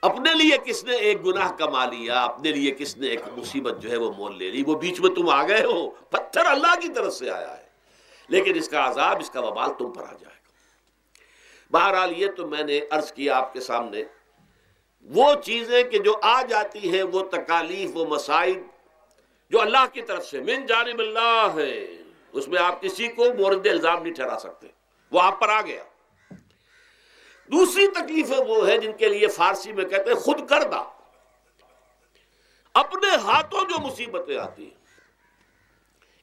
اپنے لیے کس نے ایک گناہ کما لیا، اپنے لیے کس نے ایک مصیبت جو ہے وہ مول لے لی، وہ بیچ میں تم آ گئے ہو۔ پتھر اللہ کی طرف سے آیا ہے، لیکن اس کا عذاب، اس کا وبال تم پر آ جائے گا۔ بہرحال یہ تو میں نے عرض کیا آپ کے سامنے، وہ چیزیں کہ جو آ جاتی ہیں، وہ تکالیف، وہ مصائب جو اللہ کی طرف سے من جانب اللہ ہے، اس میں آپ کسی کو مورد الزام نہیں ٹھہرا سکتے، وہ آپ پر آ گیا۔ دوسری تکلیفیں وہ ہیں جن کے لیے فارسی میں کہتے ہیں خود کردہ، اپنے ہاتھوں جو مصیبتیں آتی ہیں۔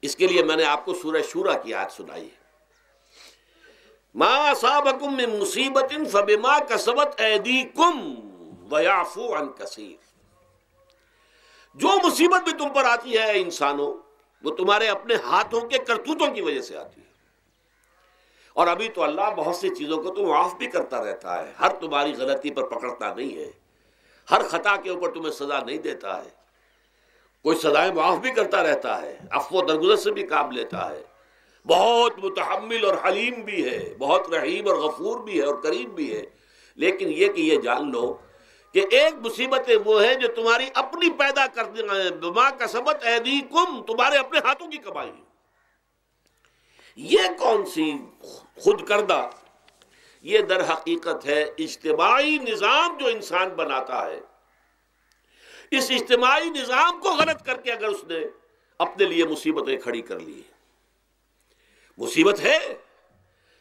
اس کے لیے میں نے آپ کو سورہ شورى کی آیت سنائی ہے، ما اصابکم من مصیبت فبما کسبت ایدیکم ویعفو عن کثیر۔ جو مصیبت بھی تم پر آتی ہے انسانوں، وہ تمہارے اپنے ہاتھوں کے کرتوتوں کی وجہ سے آتی ہے، اور ابھی تو اللہ بہت سی چیزوں کو تو معاف بھی کرتا رہتا ہے، ہر تمہاری غلطی پر پکڑتا نہیں ہے، ہر خطا کے اوپر تمہیں سزا نہیں دیتا ہے، کوئی سزائیں معاف بھی کرتا رہتا ہے، عفو و درگزر سے بھی کام لیتا ہے، بہت متحمل اور حلیم بھی ہے، بہت رحیم اور غفور بھی ہے اور کریم بھی ہے، لیکن یہ کہ یہ جان لو کہ ایک مصیبتیں وہ ہیں جو تمہاری اپنی پیدا کرنے ہیں، بما کسبت ایدیکم، تمہارے اپنے ہاتھوں کی کمائی. یہ کون سی خود کردہ، یہ در حقیقت ہے اجتماعی نظام جو انسان بناتا ہے. اس اجتماعی نظام کو غلط کر کے اگر اس نے اپنے لیے مصیبتیں کھڑی کر لی، مصیبت ہے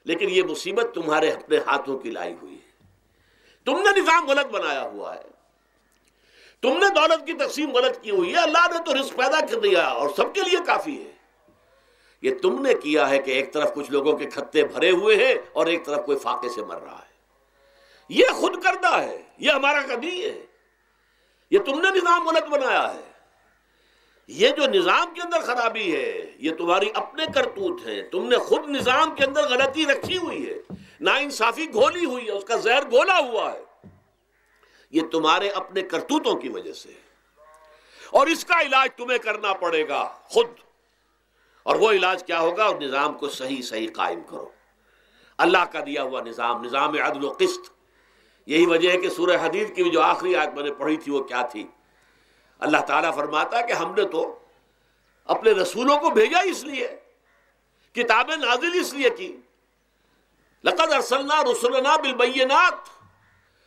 لیکن یہ مصیبت تمہارے اپنے ہاتھوں کی لائی ہوئی ہے. تم نے نظام غلط بنایا ہوا ہے، تم نے دولت کی تقسیم غلط کی ہوئی ہے. اللہ نے تو رزق پیدا کر دیا اور سب کے لیے کافی ہے. یہ تم نے کیا ہے کہ ایک طرف کچھ لوگوں کے کھتے بھرے ہوئے ہیں اور ایک طرف کوئی فاقے سے مر رہا ہے. یہ خود کردہ ہے، یہ ہمارا کبھی ہے. یہ تم نے نظام غلط بنایا ہے. یہ جو نظام کے اندر خرابی ہے یہ تمہاری اپنے کرتوت ہیں. تم نے خود نظام کے اندر غلطی رکھی ہوئی ہے، ناانصافی گھولی ہوئی ہے، اس کا زہر گھولا ہوا ہے. یہ تمہارے اپنے کرتوتوں کی وجہ سے، اور اس کا علاج تمہیں کرنا پڑے گا خود. اور وہ علاج کیا ہوگا؟ اور نظام کو صحیح قائم کرو. اللہ کا دیا ہوا نظام عدل و قسط. یہی وجہ ہے کہ سورہ حدید کی جو آخری آیت میں نے پڑھی تھی وہ کیا تھی؟ اللہ تعالیٰ فرماتا کہ ہم نے تو اپنے رسولوں کو بھیجا اس لیے، کتابیں نازل اس لیے کی. لقد ارسلنا رسلنا بالبینات،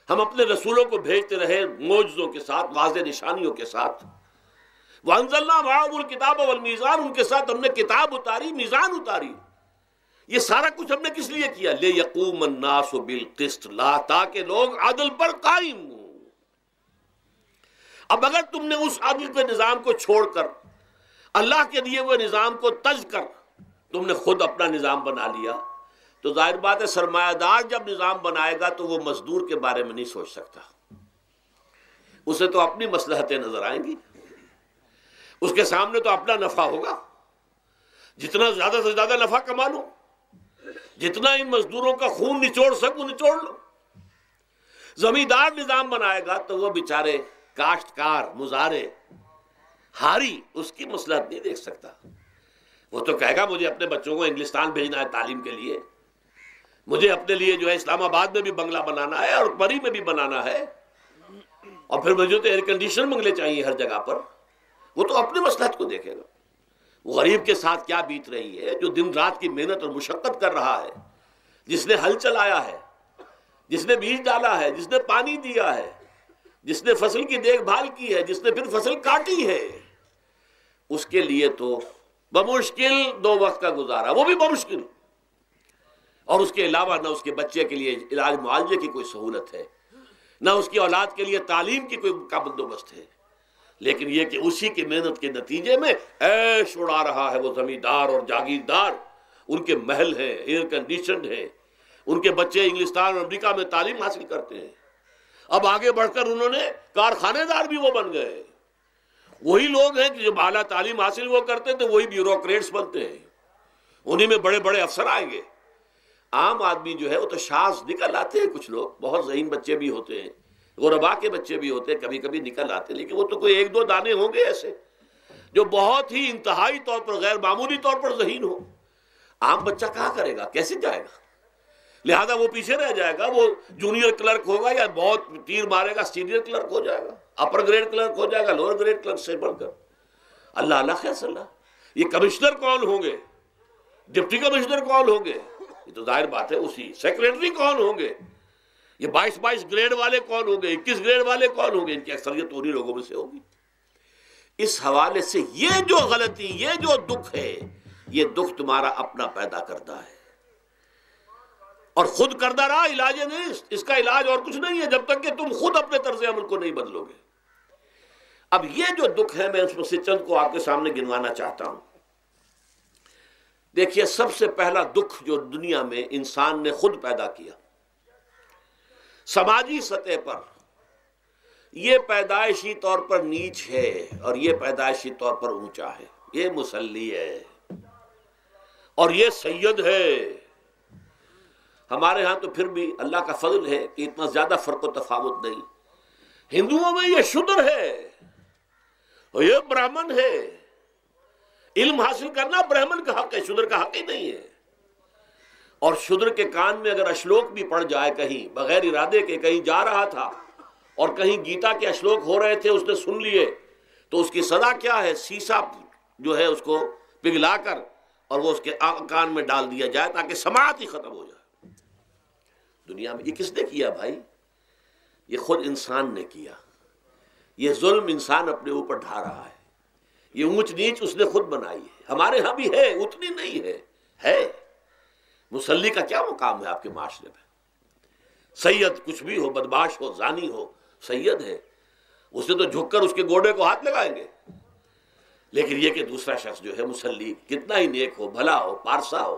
ہم اپنے رسولوں کو بھیجتے رہے معجزوں کے ساتھ، واضح نشانیوں کے ساتھ. وانزلنا معهم الکتاب والمیزان، ان کے ساتھ ہم نے کتاب اتاری، میزان اتاری. یہ سارا کچھ ہم نے کس لیے کیا؟ لیقوم الناس بالقسط، تاکہ لوگ عدل پر قائم ہوں. اب اگر تم نے اس عدل کے نظام کو چھوڑ کر اللہ کے دیے ہوئے نظام کو تج کر تم نے خود اپنا نظام بنا لیا، تو ظاہر بات ہے سرمایہ دار جب نظام بنائے گا تو وہ مزدور کے بارے میں نہیں سوچ سکتا. اسے تو اپنی مصلحتیں نظر آئیں گی، اس کے سامنے تو اپنا نفع ہوگا. جتنا زیادہ سے زیادہ نفع کما لو، جتنا ان مزدوروں کا خون نچوڑ سکوں نچوڑ لو. زمیندار نظام بنائے گا تو وہ بیچارے کاشتکار مزارع ہاری اس کی مصلحت نہیں دیکھ سکتا. وہ تو کہے گا مجھے اپنے بچوں کو انگلستان بھیجنا ہے تعلیم کے لیے، مجھے اپنے لیے جو ہے اسلام آباد میں بھی بنگلہ بنانا ہے اور پری میں بھی بنانا ہے، اور پھر مجھے تو ایئر کنڈیشن بنگلے چاہیے ہر جگہ پر. وہ تو اپنی مصلحت کو دیکھے گا. وہ غریب کے ساتھ کیا بیت رہی ہے جو دن رات کی محنت اور مشقت کر رہا ہے، جس نے ہل چلایا ہے، جس نے بیج ڈالا ہے، جس نے پانی دیا ہے، جس نے فصل کی دیکھ بھال کی ہے، جس نے پھر فصل کاٹی ہے. اس کے لیے تو بمشکل 2 وقت کا گزارا، وہ بھی بمشکل. اور اس کے علاوہ نہ اس کے بچے کے لیے علاج معالجے کی کوئی سہولت ہے، نہ اس کی اولاد کے لیے تعلیم کی کوئی کا بندوبست ہے. لیکن یہ کہ اسی کی محنت کے نتیجے میں عیش اڑا رہا ہے وہ زمیندار اور جاگیردار. ان کے محل ہیں، ایئر کنڈیشنڈ ہیں، ان کے بچے انگلستان اور امریکہ میں تعلیم حاصل کرتے ہیں. اب آگے بڑھ کر انہوں نے کارخانے دار بھی وہ بن گئے. وہی لوگ ہیں کہ جو اعلیٰ تعلیم حاصل وہ کرتے تھے وہی بیوروکریٹس بنتے ہیں، انہی میں بڑے بڑے افسر آئیں گے. عام آدمی جو ہے وہ تو شاذ نکل آتے ہیں. کچھ لوگ بہت ذہین بچے بھی ہوتے ہیں، غربا کے بچے بھی ہوتے ہیں، کبھی کبھی نکل آتے ہیں، لیکن وہ تو کوئی 1-2 دانے ہوں گے ایسے جو بہت ہی انتہائی طور پر غیر معمولی طور پر ذہین ہو. عام بچہ کہاں کرے گا، کیسے جائے گا؟ لہذا وہ پیچھے رہ جائے گا. وہ جونیئر کلرک ہوگا یا بہت تیر مارے گا سینئر کلرک ہو جائے گا، اپر گریڈ کلرک ہو جائے گا لوور گریڈ کلرک سے بڑھ کر. اللہ خیر صلی اللہ. یہ کمشنر کون ہوں گے، ڈپٹی کمشنر کون ہوں گے؟ یہ تو ظاہر بات ہے اسی. سیکریٹری کون ہوں گے؟ یہ 22 گریڈ والے کون ہوں گے، 21 گریڈ والے کون ہوں گے؟ ان کی اکثریت انہی لوگوں میں سے ہوگی. اس حوالے سے یہ جو غلطی، یہ جو دکھ ہے، یہ دکھ تمہارا اپنا پیدا کردہ ہے اور خود کردہ رہا علاج نہیں. اس کا علاج اور کچھ نہیں ہے جب تک کہ تم خود اپنے طرز عمل کو نہیں بدلو گے. اب یہ جو دکھ ہے میں اس میں سے چند کو آپ کے سامنے گنوانا چاہتا ہوں. دیکھیے، سب سے پہلا دکھ جو دنیا میں انسان نے خود پیدا کیا سماجی سطح پر، یہ پیدائشی طور پر نیچ ہے اور یہ پیدائشی طور پر اونچا ہے. یہ مسلی ہے اور یہ سید ہے. ہمارے ہاں تو پھر بھی اللہ کا فضل ہے کہ اتنا زیادہ فرق و تفاوت نہیں. ہندوؤں میں یہ شودر ہے اور یہ برہمن ہے، علم حاصل کرنا برہمن کا حق ہے، شودر کا حق ہی نہیں ہے۔ اور شودر کے کان میں اگر اشلوک بھی پڑ جائے کہیں بغیر ارادے کے، کہیں جا رہا تھا اور کہیں گیتا کے اشلوک ہو رہے تھے، اس نے سن لیے، تو اس کی سزا کیا ہے؟ سیسا جو ہے اس کو پگھلا کر اور وہ اس کے کان میں ڈال دیا جائے تاکہ سماعت ہی ختم ہو جائے۔ دنیا میں یہ کس نے کیا بھائی؟ یہ خود انسان نے کیا۔ یہ ظلم انسان اپنے اوپر ڈھا رہا ہے، یہ اونچ نیچ اس نے خود بنائی ہے۔ ہمارے ہاں بھی ہے، اتنی نہیں ہے۔ مصلی کا کیا مقام ہے آپ کے معاشرے میں؟ سید کچھ بھی ہو، بدمعاش ہو، زانی ہو، سید ہے، اسے تو جھک کر اس کے گوڑے کو ہاتھ لگائیں گے۔ لیکن یہ کہ دوسرا شخص جو ہے مصلی، کتنا ہی نیک ہو، بھلا ہو، پارسا ہو،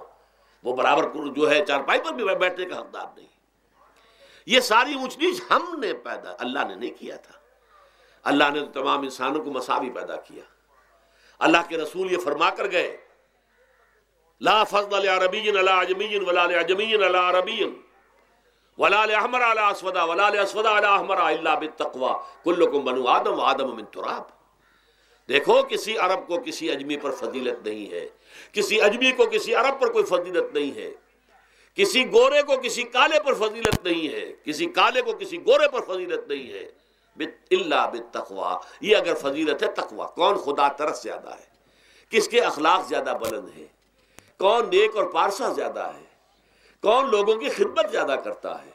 وہ برابر جو ہے چارپائی پر بھی بیٹھنے کا حقدار نہیں۔ یہ ساری اونچ نیچ ہم نے پیدا، اللہ نے نہیں کیا تھا۔ اللہ نے تو تمام انسانوں کو مساوی پیدا کیا۔ اللہ کے رسول یہ فرما کر گئے، لا فضل لعربی علی عجمی ولا لعجمی علی عربی ولا لأحمر علی اسود ولا لأسود علی احمر الا بالتقوی کلکم بنو آدم وآدم من تراب۔ دیکھو کسی عرب کو کسی اجمی پر فضیلت نہیں ہے، کسی اجمی کو کسی عرب پر کوئی فضیلت نہیں ہے، کسی گورے کو کسی کالے پر فضیلت نہیں ہے، کسی کالے کو کسی گورے پر فضیلت نہیں ہے، الا بالتقوی۔ یہ اگر فضیلت ہے تقوی، کون خدا ترس زیادہ ہے، کس کے اخلاق زیادہ بلند ہیں، کون نیک اور پارسا زیادہ ہے، کون لوگوں کی خدمت زیادہ کرتا ہے،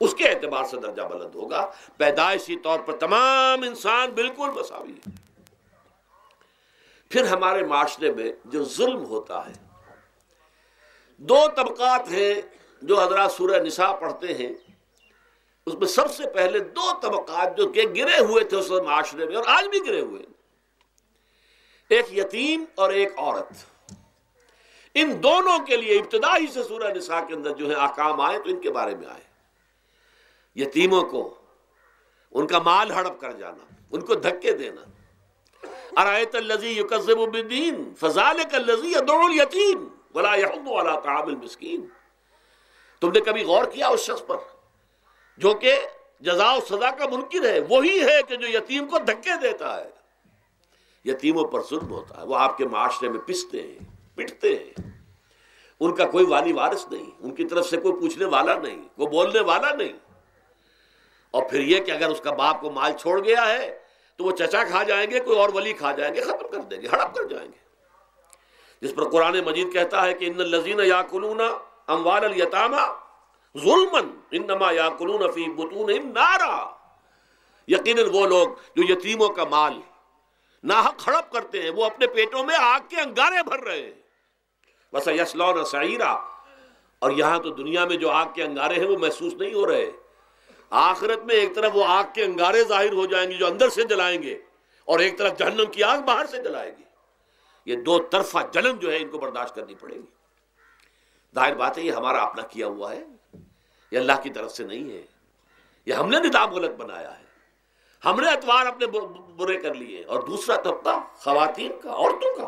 اس کے اعتبار سے درجہ بلند ہوگا۔ پیدائشی طور پر تمام انسان بالکل مساوی ہے۔ پھر ہمارے معاشرے میں جو ظلم ہوتا ہے، دو طبقات ہیں جو حضرات سورہ نساء پڑھتے ہیں، اس میں سب سے پہلے دو طبقات جو کہ گرے ہوئے تھے اس معاشرے میں اور آج بھی گرے ہوئے ہیں، ایک یتیم اور ایک عورت۔ ان دونوں کے لیے ابتدائی سے سورہ نساء کے اندر جو ہے احکام آئے تو ان کے بارے میں آئے۔ یتیموں کو ان کا مال ہڑپ کر جانا، ان کو دھکے دینا۔ ارأیت الذی یکذب بالدین فذلک الذی یدعو الیتیم ولا یحض علی طعام المسکین۔ تم نے کبھی غور کیا اس شخص پر جو کہ جزا و سزا کا منکر ہے؟ وہی ہے کہ جو یتیم کو دھکے دیتا ہے۔ یتیموں پر ظلم ہوتا ہے، وہ آپ کے معاشرے میں پستے ہیں، پٹتے ہیں، ان کا کوئی والی وارث نہیں، ان کی طرف سے کوئی پوچھنے والا نہیں، کوئی بولنے والا نہیں۔ اور پھر یہ کہ اگر اس کا باپ کو مال چھوڑ گیا ہے تو وہ چچا کھا جائیں گے، کوئی اور ولی کھا جائیں گے، ختم کر دیں گے، ہڑپ کر جائیں گے۔ جس پر قرآن مجید کہتا ہے کہ ان الذین یاکلون اموال الیتامی ظلما انما یاکلون فی بطونہم نارا۔ یقیناً وہ لوگ جو یتیموں کا مال ناحق ہڑپ کرتے ہیں، وہ اپنے پیٹوں میں آگ کے انگارے بھر رہے ہیں۔ وَسَيَصْلَوْنَ سَعِيرًا۔ اور یہاں تو دنیا میں جو آگ کے انگارے ہیں وہ محسوس نہیں ہو رہے، آخرت میں ایک طرف وہ آگ کے انگارے ظاہر ہو جائیں گے جو اندر سے جلائیں گے، اور ایک طرف جہنم کی آگ باہر سے جلائے گی۔ یہ دو طرفہ جلن جو ہے ان کو برداشت کرنی پڑے گی۔ ظاہر بات ہے یہ ہمارا اپنا کیا ہوا ہے، یہ اللہ کی طرف سے نہیں ہے، یہ ہم نے نظام غلط بنایا ہے، ہم نے اتوار اپنے برے کر لیے۔ اور دوسرا طبقہ خواتین کا، عورتوں کا۔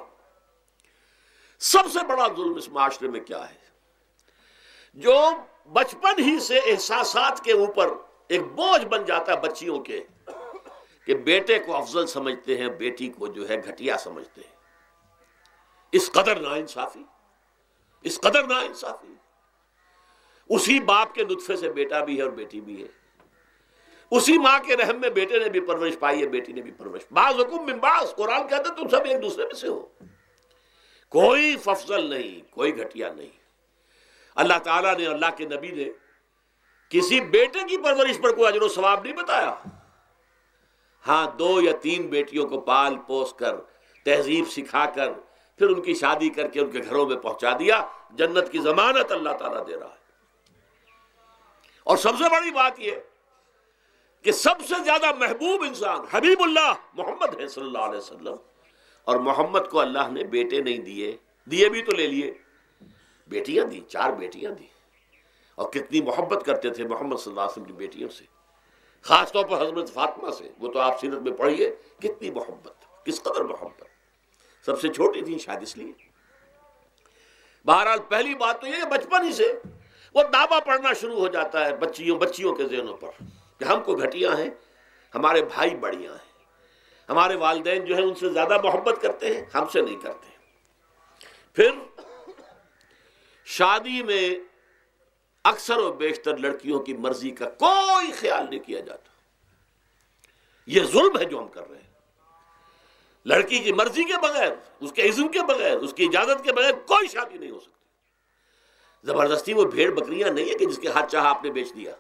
سب سے بڑا ظلم اس معاشرے میں کیا ہے؟ جو بچپن ہی سے احساسات کے اوپر ایک بوجھ بن جاتا ہے بچیوں کے، کہ بیٹے کو افضل سمجھتے ہیں، بیٹی کو جو ہے گھٹیا سمجھتے ہیں۔ اس قدر ناانصافی، اس قدر ناانصافی۔ اسی باپ کے نطفے سے بیٹا بھی ہے اور بیٹی بھی ہے، اسی ماں کے رحم میں بیٹے نے بھی پرورش پائی ہے، بیٹی نے بھی پرورش۔ بعضکم من بعض، قرآن کہتا ہے تم سب ایک دوسرے میں سے ہو، کوئی افضل نہیں، کوئی گھٹیا نہیں۔ اللہ تعالیٰ نے، اللہ کے نبی نے کسی بیٹے کی پرورش پر کوئی اجر و ثواب نہیں بتایا۔ ہاں، 2 یا 3 بیٹیوں کو پال پوس کر، تہذیب سکھا کر، پھر ان کی شادی کر کے ان کے گھروں میں پہنچا دیا، جنت کی ضمانت اللہ تعالیٰ دے رہا ہے۔ اور سب سے بڑی بات یہ کہ سب سے زیادہ محبوب انسان حبیب اللہ محمد ہے صلی اللہ علیہ وسلم، اور محمد کو اللہ نے بیٹے نہیں دیے، دیے بھی تو لے لیے، بیٹیاں دی، 4 بیٹیاں دی۔ اور کتنی محبت کرتے تھے محمد صلی اللہ علیہ وسلم کی بیٹیوں سے، خاص طور پر حضرت فاطمہ سے، وہ تو آپ سیرت میں پڑھیے کتنی محبت، کس قدر محبت۔ سب سے چھوٹی تھی شاید اس لیے۔ بہرحال پہلی بات تو یہ کہ بچپن ہی سے وہ دعویٰ پڑھنا شروع ہو جاتا ہے بچیوں کے ذہنوں پر کہ ہم کو گھٹیا ہیں، ہمارے بھائی بڑیاں ہیں، ہمارے والدین جو ہیں ان سے زیادہ محبت کرتے ہیں، ہم سے نہیں کرتے۔ پھر شادی میں اکثر و بیشتر لڑکیوں کی مرضی کا کوئی خیال نہیں کیا جاتا. یہ ظلم ہے جو ہم کر رہے ہیں. لڑکی کی مرضی کے بغیر، اس کے اذن کے بغیر، اس کی اجازت کے بغیر کوئی شادی نہیں ہو سکتی. زبردستی وہ بھیڑ بکریاں نہیں ہے کہ جس کے ہاتھ چاہا آپ نے بیچ دیا.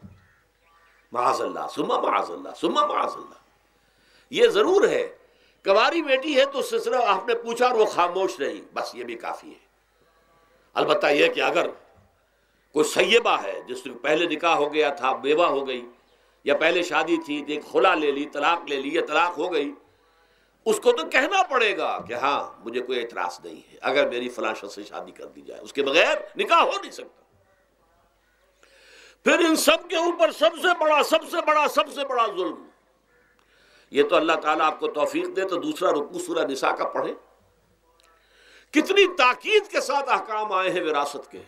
معاذ اللہ ثم معاذ اللہ ثم معاذ اللہ. یہ ضرور ہے کنواری بیٹی ہے تو اس سے صرف آپ نے پوچھا اور وہ خاموش رہی، بس یہ بھی کافی ہے. البتہ یہ کہ اگر کوئی سیبہ ہے جس سے پہلے نکاح ہو گیا تھا، بیوہ ہو گئی، یا پہلے شادی تھی ایک خلا لے لی، طلاق لے لی یا طلاق ہو گئی، اس کو تو کہنا پڑے گا کہ ہاں مجھے کوئی اعتراض نہیں ہے اگر میری فلاں شخص سے شادی کر دی جائے، اس کے بغیر نکاح ہو نہیں سکتا. پھر ان سب کے اوپر سب سے بڑا ظلم، یہ تو اللہ تعالیٰ آپ کو توفیق دے تو دوسرا رکوع سورہ نساء کا پڑھیں. کتنی تاکید کے ساتھ احکام آئے ہیں وراثت کے.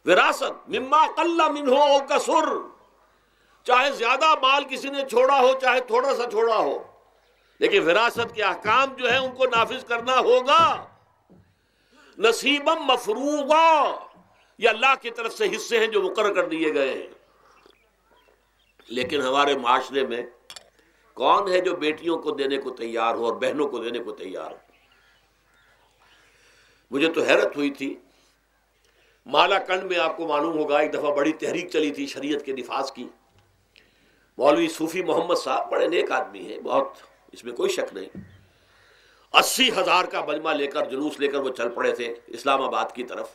وراثت مما قل منہ او کثر، چاہے زیادہ مال کسی نے چھوڑا ہو چاہے تھوڑا سا چھوڑا ہو، لیکن وراثت کے احکام جو ہیں ان کو نافذ کرنا ہوگا. نصیبا مفروضا، یہ اللہ کی طرف سے حصے ہیں جو مقرر کر دیے گئے ہیں. لیکن ہمارے معاشرے میں کون ہے جو بیٹیوں کو دینے کو تیار ہو اور بہنوں کو دینے کو تیار ہو؟ مجھے تو حیرت ہوئی تھی. مالا کنڈ میں آپ کو معلوم ہوگا ایک دفعہ بڑی تحریک چلی تھی شریعت کے نفاذ کی. مولوی صوفی محمد صاحب بڑے نیک آدمی ہیں، بہت، اس میں کوئی شک نہیں. 80,000 کا مجمع لے کر، جلوس لے کر وہ چل پڑے تھے اسلام آباد کی طرف.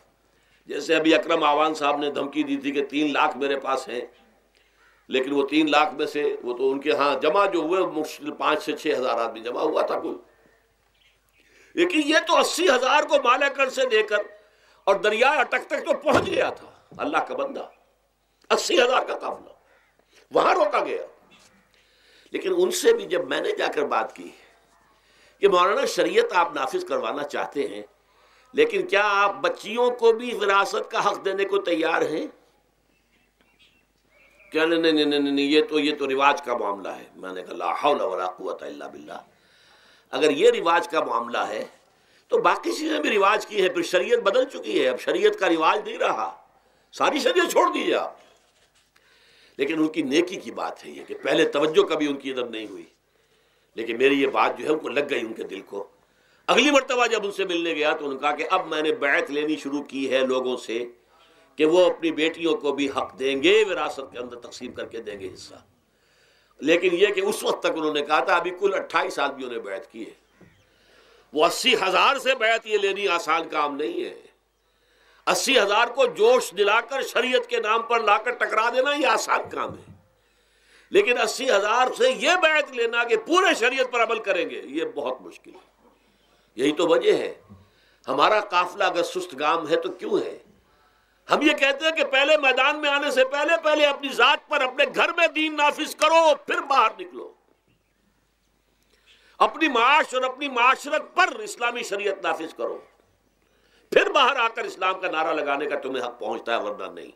جیسے ابھی اکرم آوان صاحب نے دھمکی دی تھی کہ 3 لاکھ میرے پاس ہیں، لیکن وہ 3 لاکھ میں سے وہ تو ان کے ہاں جمع جو ہوئے مشکل 5 سے 6 ہزار آدمی جمع ہوا تھا کوئی. لیکن یہ تو 80,000 کو مالا کنڈ سے لے کر اور دریا اٹک تک تو پہنچ گیا تھا. اللہ کا بندہ، 80,000 کا قافلہ وہاں روکا گیا. لیکن ان سے بھی جب میں نے جا کر بات کی کہ مولانا شریعت آپ نافذ کروانا چاہتے ہیں، لیکن کیا آپ بچیوں کو بھی وراثت کا حق دینے کو تیار ہیں؟ کیا نہیں، یہ تو رواج کا معاملہ ہے. میں نے کہا لا حول ولا قوت الا باللہ. اگر یہ رواج کا معاملہ ہے تو باقی چیزیں بھی رواج کی ہیں. پھر شریعت بدل چکی ہے، اب شریعت کا رواج نہیں رہا، ساری شریعت چھوڑ دیجیے آپ. لیکن ان کی نیکی کی بات ہے یہ کہ پہلے توجہ کبھی ان کی ادب نہیں ہوئی، لیکن میری یہ بات جو ہے ان کو لگ گئی ان کے دل کو. اگلی مرتبہ جب ان سے ملنے گیا تو انہوں نے کہا کہ اب میں نے بیعت لینی شروع کی ہے لوگوں سے کہ وہ اپنی بیٹیوں کو بھی حق دیں گے، وراثت کے اندر تقسیم کر کے دیں گے حصہ. لیکن یہ کہ اس وقت تک انہوں نے کہا تھا ابھی کل 28 آدمیوں نے بیعت کی ہے. وہ 80,000 سے بیعت یہ لینی آسان کام نہیں ہے. 80,000 کو جوش دلا کر شریعت کے نام پر لا کر ٹکرا دینا یہ آسان کام ہے، لیکن 80,000 سے یہ بیعت لینا کہ پورے شریعت پر عمل کریں گے یہ بہت مشکل ہے. یہی تو وجہ ہے ہمارا قافلہ اگر سست گام ہے تو کیوں ہے. ہم یہ کہتے ہیں کہ پہلے میدان میں آنے سے پہلے اپنی ذات پر، اپنے گھر میں دین نافذ کرو، پھر باہر نکلو. اپنی معاش اور اپنی معاشرت پر اسلامی شریعت نافذ کرو، پھر باہر آ کر اسلام کا نعرہ لگانے کا تمہیں حق پہنچتا ہے، ورنہ نہیں.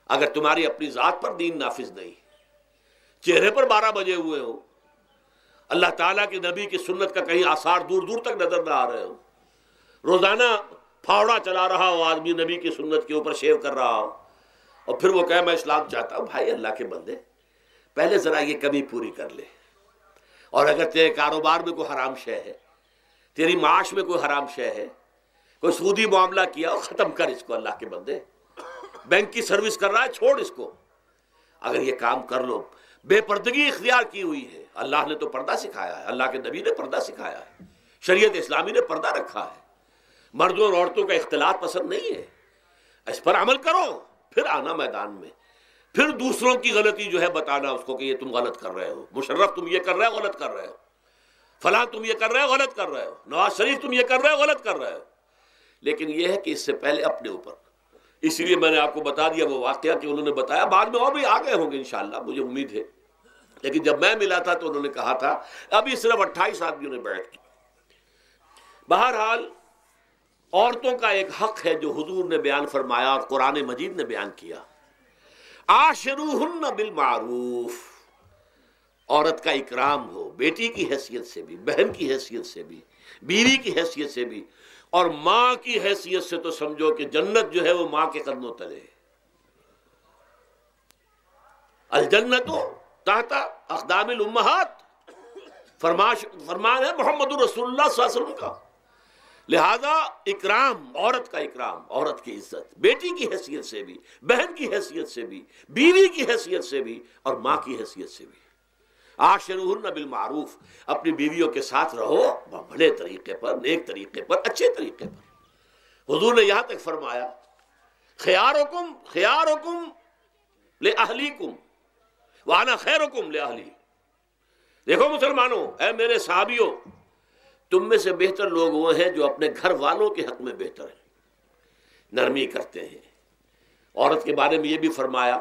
اگر تمہاری اپنی ذات پر دین نافذ نہیں، چہرے پر 12 بجے ہوئے ہو، اللہ تعالیٰ کے نبی کی سنت کا کہیں آثار دور دور تک نظر نہ آ رہے ہو، روزانہ پھاوڑا چلا رہا ہو آدمی نبی کی سنت کے اوپر شیو کر رہا ہو، اور پھر وہ کہے میں اسلام چاہتا ہوں. بھائی اللہ کے بندے پہلے ذرا یہ کمی پوری کر لے. اور اگر تیرے کاروبار میں کوئی حرام شے ہے، تیری معاش میں کوئی حرام شے ہے، کوئی سودی معاملہ کیا ہو، ختم کر اس کو. اللہ کے بندے بینک کی سروس کر رہا ہے، چھوڑ اس کو. اگر یہ کام کر لو، بے پردگی اختیار کی ہوئی ہے. اللہ نے تو پردہ سکھایا ہے، اللہ کے نبی نے پردہ سکھایا ہے، شریعت اسلامی نے پردہ رکھا ہے. مردوں اور عورتوں کا اختلاط پسند نہیں ہے. اس پر عمل کرو، پھر آنا میدان میں، پھر دوسروں کی غلطی جو ہے بتانا اس کو کہ یہ تم غلط کر رہے ہو، مشرف تم یہ کر رہے ہو، غلط کر رہے ہو، فلاں تم یہ کر رہے ہو، غلط کر رہے ہو، نواز شریف تم یہ کر رہے ہو، غلط کر رہے ہو. لیکن یہ ہے کہ اس سے پہلے اپنے اوپر. اس لیے میں نے آپ کو بتا دیا وہ واقعہ کہ انہوں نے بتایا، بعد میں اور بھی آگے ہوں گے انشاءاللہ، مجھے امید ہے. لیکن جب میں ملا تھا تو انہوں نے کہا تھا ابھی صرف 28 آدمیوں نے بیعت کی. بہرحال عورتوں کا ایک حق ہے جو حضور نے بیان فرمایا اور قرآن مجید نے بیان کیا. عاشروہن بالمعروف، عورت کا اکرام ہو، بیٹی کی حیثیت سے بھی، بہن کی حیثیت سے بھی، بیوی کی حیثیت سے بھی، اور ماں کی حیثیت سے تو سمجھو کہ جنت جو ہے وہ ماں کے قدموں تلے ہے۔ الجنت تحت اقدام الامہات، فرمان ہے محمد رسول اللہ صلی اللہ علیہ وسلم کا۔ لہذا اکرام، عورت کا اکرام، عورت کی عزت، بیٹی کی حیثیت سے بھی، بہن کی حیثیت سے بھی، بیوی کی حیثیت سے بھی، اور ماں کی حیثیت سے بھی۔ عاشروہن بالمعروف، اپنی بیویوں کے ساتھ رہو بھلے طریقے پر، نیک طریقے پر، اچھے طریقے پر۔ حضور نے یہاں تک فرمایا خیارکم خیارکم لأہلیکم وانا خیرکم لأہلی۔ دیکھو مسلمانوں، اے میرے صحابیوں، تم میں سے بہتر لوگ وہ ہیں جو اپنے گھر والوں کے حق میں بہتر ہیں، نرمی کرتے ہیں۔ عورت کے بارے میں یہ بھی فرمایا،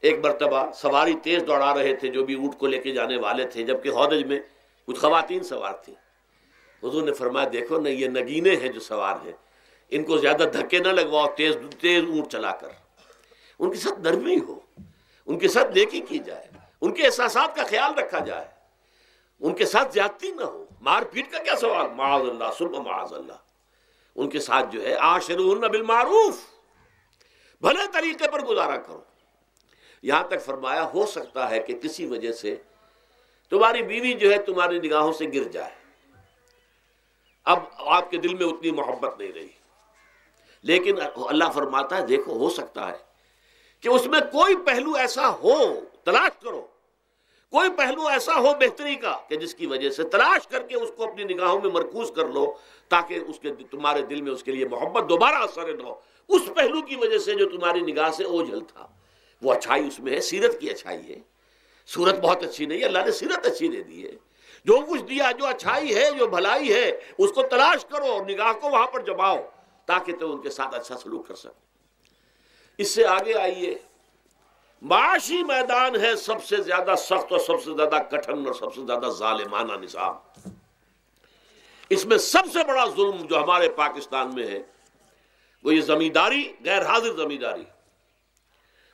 ایک مرتبہ سواری تیز دوڑا رہے تھے جو بھی اونٹ کو لے کے جانے والے تھے، جبکہ ہودج میں کچھ خواتین سوار تھیں۔ حضور نے فرمایا دیکھو نا، یہ نگینے ہیں جو سوار ہیں، ان کو زیادہ دھکے نہ لگواؤ تیز تیز اونٹ چلا کر، ان کے ساتھ نرمی ہو، ان کے ساتھ نیکی کی جائے، ان کے احساسات کا خیال رکھا جائے، ان کے ساتھ زیادتی نہ ہو۔ مار پیٹ کا کیا سوال، معاذ اللہ ثم معاذ اللہ۔ ان کے ساتھ جو ہے عاشروہن بالمعروف، بھلے طریقے پر گزارا کرو۔ یہاں تک فرمایا ہو سکتا ہے کہ کسی وجہ سے تمہاری بیوی جو ہے تمہاری نگاہوں سے گر جائے، اب آپ کے دل میں اتنی محبت نہیں رہی، لیکن اللہ فرماتا ہے دیکھو ہو سکتا ہے کہ اس میں کوئی پہلو ایسا ہو، تلاش کرو، کوئی پہلو ایسا ہو بہتری کا کہ جس کی وجہ سے تلاش کر کے اس کو اپنی نگاہوں میں مرکوز کر لو، تاکہ اس کے تمہارے دل میں اس کے لیے محبت دوبارہ اثر نہ ہو، اس پہلو کی وجہ سے جو تمہاری نگاہ سے اوجھل تھا۔ وہ اچھائی اس میں ہے، سیرت کی اچھائی ہے، صورت بہت اچھی نہیں ہے، اللہ نے سیرت اچھی دے دی ہے۔ جو کچھ دیا، جو اچھائی ہے، جو بھلائی ہے، اس کو تلاش کرو اور نگاہ کو وہاں پر جماؤ تاکہ تم ان کے ساتھ اچھا سلوک کر سکو۔ اس سے آگے آئیے، معاشی میدان ہے سب سے زیادہ سخت اور سب سے زیادہ کٹھن اور سب سے زیادہ ظالمانہ نظام۔ اس میں سب سے بڑا ظلم جو ہمارے پاکستان میں ہے وہ یہ زمینداری، غیر حاضر زمینداری،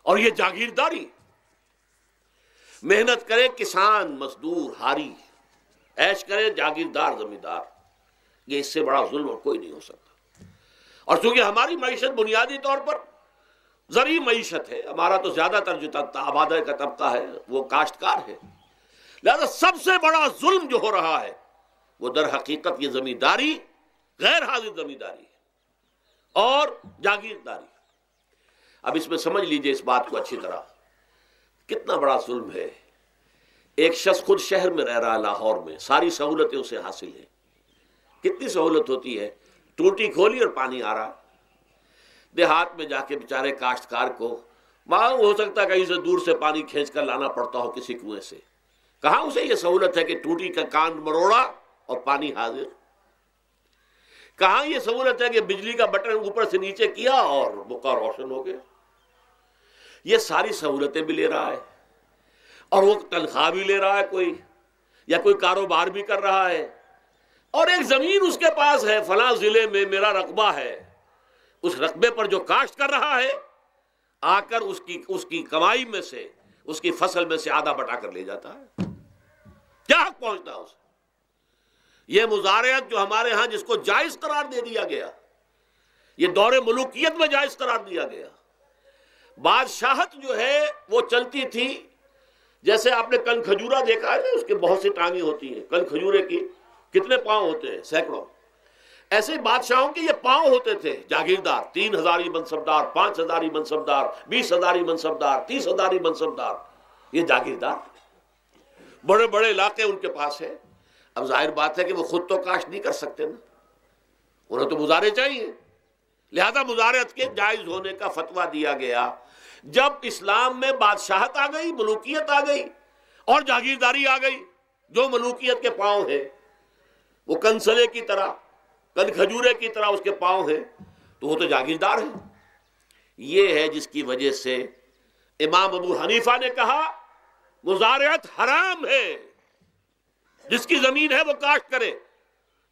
اور یہ جاگیرداری۔ محنت کرے کسان مزدور ہاری، عیش کرے جاگیردار زمیندار، یہ اس سے بڑا ظلم اور کوئی نہیں ہو سکتا۔ اور چونکہ ہماری معیشت بنیادی طور پر زرعی معیشت ہے، ہمارا تو زیادہ تر جو آبادی کا طبقہ ہے وہ کاشتکار ہے، لہذا سب سے بڑا ظلم جو ہو رہا ہے وہ در حقیقت یہ زمینداری، غیر حاضر زمینداری اور جاگیرداری۔ اب اس میں سمجھ لیجئے اس بات کو اچھی طرح، کتنا بڑا ظلم ہے۔ ایک شخص خود شہر میں رہ رہا ہے، لاہور میں، ساری سہولتیں اسے حاصل ہیں، کتنی سہولت ہوتی ہے، ٹوٹی کھولی اور پانی آ رہا۔ دیہات میں جا کے بیچارے کاشتکار کو معلوم ہو سکتا ہے کہیں سے دور سے پانی کھینچ کر لانا پڑتا ہو کسی کنویں سے، کہاں اسے یہ سہولت ہے کہ ٹوٹی کا کان مروڑا اور پانی حاضر؟ کہاں یہ سہولت ہے کہ بجلی کا بٹن اوپر سے نیچے کیا اور بقا روشن ہو گیا؟ یہ ساری سہولتیں بھی لے رہا ہے اور وہ تنخواہ بھی لے رہا ہے کوئی، یا کوئی کاروبار بھی کر رہا ہے، اور ایک زمین اس کے پاس ہے، فلاں ضلع میں میرا رقبہ ہے، اس رقبے پر جو کاشت کر رہا ہے آ کر اس کی کمائی میں سے، اس کی فصل میں سے آدھا بٹا کر لے جاتا ہے۔ کیا حق پہنچتا ہے اسے؟ یہ مزارعت جو ہمارے ہاں جس کو جائز قرار دے دیا گیا، یہ دور ملوکیت میں جائز قرار دیا گیا۔ بادشاہت جو ہے وہ چلتی تھی، جیسے آپ نے کن کھجورا دیکھا ہے نا، اس کے بہت سی ٹانگیں ہوتی ہیں، کن کھجورے کی کتنے پاؤں ہوتے ہیں؟ سینکڑوں۔ ایسے ہی بادشاہوں کے یہ پاؤں ہوتے تھے، جاگیردار، 3000 منصبدار، 5000 منصبدار، 20,000 منصبدار، 30,000 منصبدار، یہ جاگیردار، بڑے بڑے علاقے ان کے پاس ہیں۔ اب ظاہر بات ہے کہ وہ خود تو کاشت نہیں کر سکتے نا، انہیں تو مزارع چاہیے، لہذا مزارعت کے جائز ہونے کا فتویٰ دیا گیا۔ جب اسلام میں بادشاہت آ گئی، ملوکیت آ گئی اور جاگیرداری آ گئی، جو ملوکیت کے پاؤں ہیں وہ کنسلے کی طرح، کن کھجورے کی طرح اس کے پاؤں ہیں، تو وہ تو جاگیردار ہے۔ یہ ہے جس کی وجہ سے امام ابو حنیفہ نے کہا مزارعت حرام ہے، جس کی زمین ہے وہ کاشت کرے،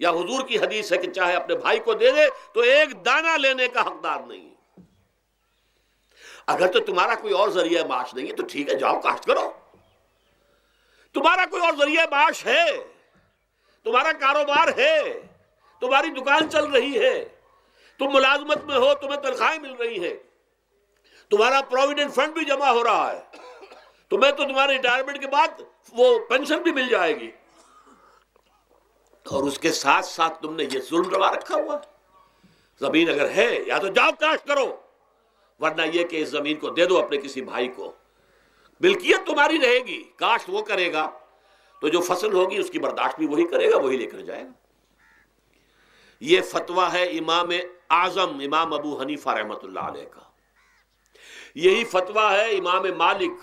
یا حضور کی حدیث ہے کہ چاہے اپنے بھائی کو دے دے تو ایک دانہ لینے کا حقدار نہیں ہے۔ اگر تو تمہارا کوئی اور ذریعہ معاش نہیں ہے تو ٹھیک ہے، جاؤ کاشت کرو، تمہارا کوئی اور ذریعہ معاش ہے، تمہارا کاروبار ہے، تمہاری دکان چل رہی ہے، تم ملازمت میں ہو، تمہیں تنخواہیں مل رہی ہیں، تمہارا پروویڈنٹ فنڈ بھی جمع ہو رہا ہے، تمہیں تو تمہارے ریٹائرمنٹ کے بعد وہ پینشن بھی مل جائے گی، اور اس کے ساتھ ساتھ تم نے یہ ظلم روا رکھا ہوا ہے۔ زمین اگر ہے یا تو جاؤ کاشت کرو، ورنہ یہ کہ اس زمین کو دے دو اپنے کسی بھائی کو، ملکیت تمہاری رہے گی، کاشت وہ کرے گا تو جو فصل ہوگی اس کی برداشت بھی وہی کرے گا، وہی لے کر جائے گا۔ یہ فتویٰ ہے امام اعظم امام ابو حنیفہ رحمۃ اللہ علیہ کا، یہی فتویٰ ہے امام مالک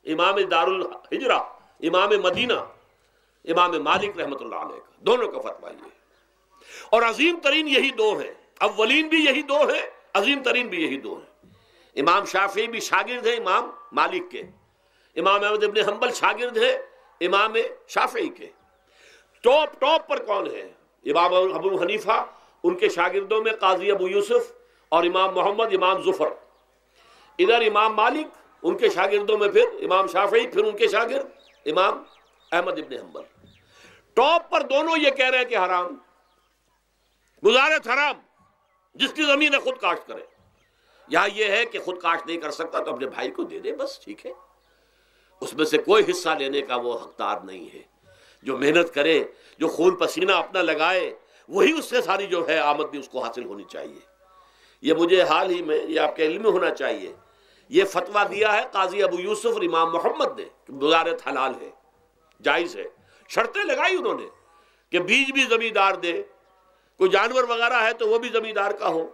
امام دار الحجرہ امام مدینہ امام مالک رحمۃ اللہ علیہ کا، دونوں کا فتویٰ یہ ہے، اور عظیم ترین یہی دو ہیں، اولین بھی یہی دو ہیں، عظیم ترین بھی یہی دو ہیں۔ امام شافعی بھی شاگرد ہیں امام مالک کے، امام احمد ابن حنبل شاگرد ہیں امام شافعی کے، ٹاپ پر کون ہے؟ امام ابو حنیفہ، ان کے شاگردوں میں قاضی ابو یوسف اور امام محمد امام ظفر، ادھر امام مالک، ان کے شاگردوں میں پھر امام شافعی، پھر ان کے شاگرد امام احمد ابن حنبل۔ ٹاپ پر دونوں یہ کہہ رہے ہیں کہ حرام، مزارعت حرام، جس کی زمین ہے خود کاشت کرے۔ یہاں یہ ہے کہ خود کاشت نہیں کر سکتا تو اپنے بھائی کو دے دے، بس ٹھیک ہے، اس میں سے کوئی حصہ لینے کا وہ حقدار نہیں ہے۔ جو محنت کرے، جو خون پسینہ اپنا لگائے، وہی اس سے ساری جو ہے آمد بھی اس کو حاصل ہونی چاہیے۔ یہ مجھے حال ہی میں، یہ آپ کے علم میں ہونا چاہیے، یہ فتویٰ دیا ہے قاضی ابو یوسف اور امام محمد نے کہ مزارعت حلال ہے، جائز ہے۔ شرطیں لگائی انہوں نے کہ بیج بھی زمیندار دے، کوئی جانور وغیرہ ہے تو وہ بھی زمیندار کا ہو،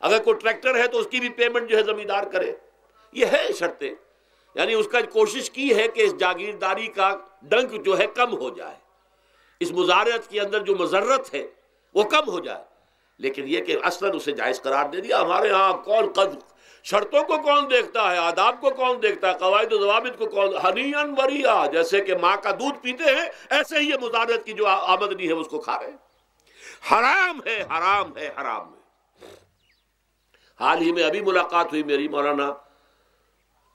اگر کوئی ٹریکٹر ہے تو اس کی بھی پیمنٹ جو ہے زمیندار کرے۔ یہ ہے شرطیں، یعنی اس کا کوشش کی ہے کہ اس جاگیرداری کا ڈنک جو ہے کم ہو جائے، اس مزارعت کے اندر جو مضرت ہے وہ کم ہو جائے، لیکن یہ کہ اصلاً اسے جائز قرار دے دیا۔ ہمارے ہاں کون شرطوں کو کون دیکھتا ہے، آداب کو کون دیکھتا ہے، قواعد و ضوابط کو کون، ہنیئن مریا، جیسے کہ ماں کا دودھ پیتے ہیں ایسے ہی یہ مزارعت کی جو آمدنی ہے اس کو کھا رہے ہیں۔ حرام ہے، حرام ہے، حرام ہے۔ حال ہی میں ابھی ملاقات ہوئی میری مولانا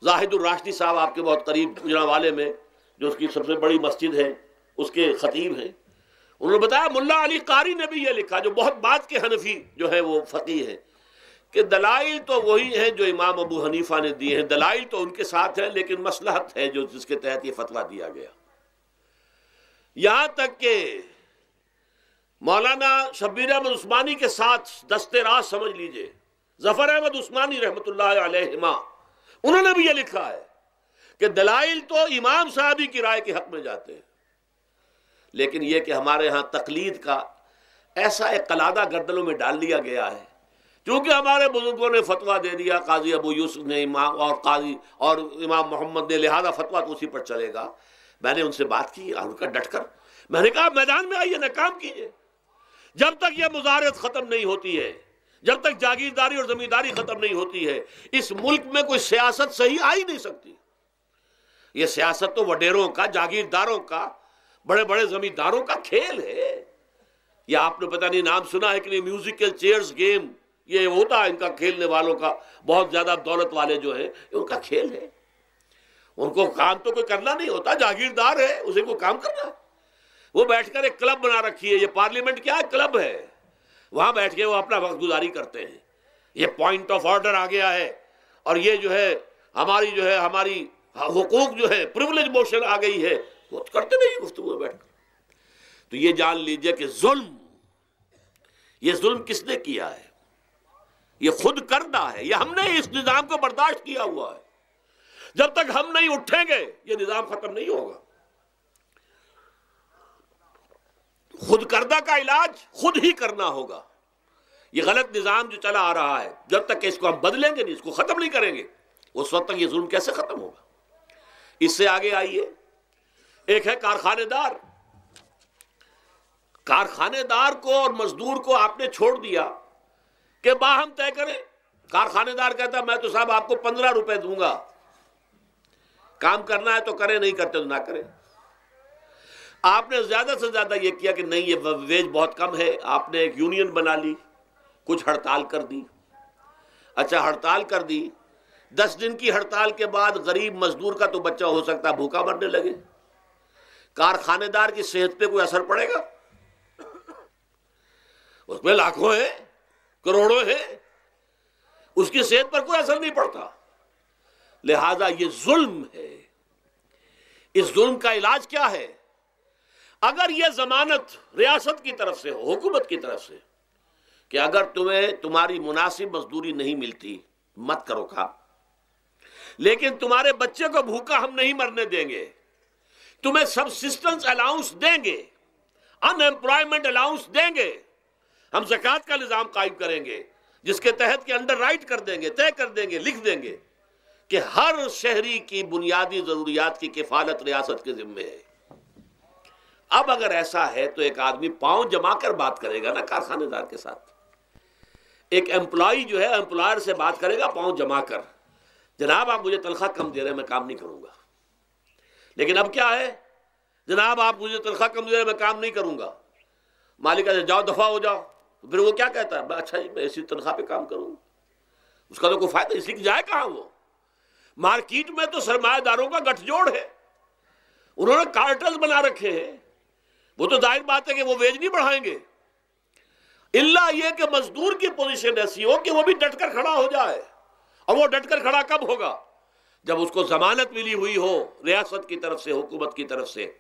زاہد الراشدی صاحب، آپ کے بہت قریب گجرانوالے میں، جو اس کی سب سے بڑی مسجد ہے، اس کے خطیب ہیں، انہوں نے بتایا ملا علی قاری نے بھی یہ لکھا، جو بہت بعد کے حنفی جو ہے وہ فقیہ ہیں، کہ دلائل تو وہی ہیں جو امام ابو حنیفہ نے دیے ہیں، دلائل تو ان کے ساتھ ہیں، لیکن مصلحت ہے جو جس کے تحت یہ فتویٰ دیا گیا۔ یہاں تک کہ مولانا شبیر احمد عثمانی کے ساتھ دست راست سمجھ لیجئے، ظفر احمد عثمانی رحمۃ اللہ علیہما، انہوں نے بھی یہ لکھا ہے کہ دلائل تو امام صاحبی کی رائے کے حق میں جاتے ہیں، لیکن یہ کہ ہمارے ہاں تقلید کا ایسا ایک قلادہ گردنوں میں ڈال لیا گیا ہے، چونکہ ہمارے بزرگوں نے فتویٰ دے دیا، قاضی ابو یوسف نے امام اور قاضی اور امام محمد نے، لہذا فتویٰ تو اسی پر چلے گا۔ میں نے ان سے بات کی اور ان کا ڈٹ کر میں نے کہا میدان میں آئیے، نہ کام کیجیے، جب تک یہ مزارعت ختم نہیں ہوتی ہے، جب تک جاگیرداری اور زمینداری ختم نہیں ہوتی ہے، اس ملک میں کوئی سیاست صحیح آ ہی نہیں سکتی۔ یہ سیاست تو وڈیروں کا، جاگیرداروں کا، بڑے بڑے زمینداروں کا کھیل ہے۔ یہ آپ نے پتہ نہیں نام سنا ہے کہ نہیں، میوزیکل چیئرز گیم، یہ ہوتا ہے ان کا کھیلنے والوں کا، بہت زیادہ دولت والے جو ہیں، یہ ان کا کھیل ہے۔ ان کو کام تو کوئی کرنا نہیں ہوتا، جاگیردار ہے، اسے کوئی کام کرنا ہے۔ وہ بیٹھ کر ایک کلب بنا رکھی ہے، یہ پارلیمنٹ کیا ہے، کلب ہے، وہاں بیٹھ کے وہ اپنا وقت گزاری کرتے ہیں۔ یہ پوائنٹ آف آرڈر آ گیا ہے، اور یہ جو ہے ہماری حقوق جو ہے، پریولیج موشن آ گئی ہے، وہ کرتے نہیں گفتگو بیٹھ کر۔ تو یہ جان لیجئے کہ یہ ظلم کس نے کیا ہے؟ یہ خود کردہ ہے، یہ ہم نے اس نظام کو برداشت کیا ہوا ہے۔ جب تک ہم نہیں اٹھیں گے یہ نظام ختم نہیں ہوگا۔ خود کردہ کا علاج خود ہی کرنا ہوگا۔ یہ غلط نظام جو چلا آ رہا ہے، جب تک کہ اس کو ہم بدلیں گے نہیں، اس کو ختم نہیں کریں گے، اس وقت تک یہ ظلم کیسے ختم ہوگا؟ اس سے آگے آئیے، ایک ہے کارخانے دار۔ کارخانے دار کو اور مزدور کو آپ نے چھوڑ دیا کہ باہم طے کریں۔ کارخانے دار کہتا ہے میں تو صاحب آپ کو 15 روپے دوں گا، کام کرنا ہے تو کریں، نہیں کرتے تو نہ کریں۔ آپ نے زیادہ سے زیادہ یہ کیا کہ نہیں، یہ ویج بہت کم ہے، آپ نے ایک یونین بنا لی، کچھ ہڑتال کر دی۔ اچھا ہڑتال کر دی، 10 دن کی ہڑتال کے بعد غریب مزدور کا تو بچہ ہو سکتا ہے بھوکا مرنے لگے، کارخانے دار کی صحت پہ کوئی اثر پڑے گا؟ اس میں لاکھوں ہیں، کروڑوں ہیں، اس کی صحت پر کوئی اثر نہیں پڑتا۔ لہذا یہ ظلم ہے۔ اس ظلم کا علاج کیا ہے؟ اگر یہ ضمانت ریاست کی طرف سے ہو، حکومت کی طرف سے، کہ اگر تمہیں تمہاری مناسب مزدوری نہیں ملتی مت کرو کام، لیکن تمہارے بچے کو بھوکا ہم نہیں مرنے دیں گے، تمہیں سبسسٹنس الاؤنس دیں گے، ان ایمپلائمنٹ الاؤنس دیں گے، ہم زکوٰۃ کا نظام قائم کریں گے جس کے تحت کہ انڈر رائٹ کر دیں گے، طے کر دیں گے، لکھ دیں گے کہ ہر شہری کی بنیادی ضروریات کی کفالت ریاست کے ذمے ہے۔ اب اگر ایسا ہے تو ایک آدمی پاؤں جما کر بات کرے گا نا کارخانے دار کے ساتھ، ایک امپلائی جو ہے امپلائر سے بات کرے گا پاؤں جما کر، جناب آپ مجھے تنخواہ کم دے رہے ہیں میں کام نہیں کروں گا۔ لیکن اب کیا ہے؟ جناب آپ مجھے تنخواہ کم دے رہے ہیں میں کام نہیں کروں گا۔ مالک کہتے جاؤ دفعہ ہو جاؤ، پھر وہ کیا کہتا ہے؟ اچھا جی میں اسی تنخواہ پہ کام کروں، اس کا تو کوئی فائدہ، اسی کی جائے کہاں وہ؟ مارکیٹ میں تو سرمایہ داروں کا گٹھ جوڑ ہے، انہوں نے کارٹلز بنا رکھے ہیں، وہ تو ظاہر بات ہے کہ وہ ویج نہیں بڑھائیں گے، الا یہ کہ مزدور کی پوزیشن ایسی ہو کہ وہ بھی ڈٹ کر کھڑا ہو جائے۔ اور وہ ڈٹ کر کھڑا کب ہوگا؟ جب اس کو ضمانت ملی ہوئی ہو ریاست کی طرف سے، حکومت کی طرف سے،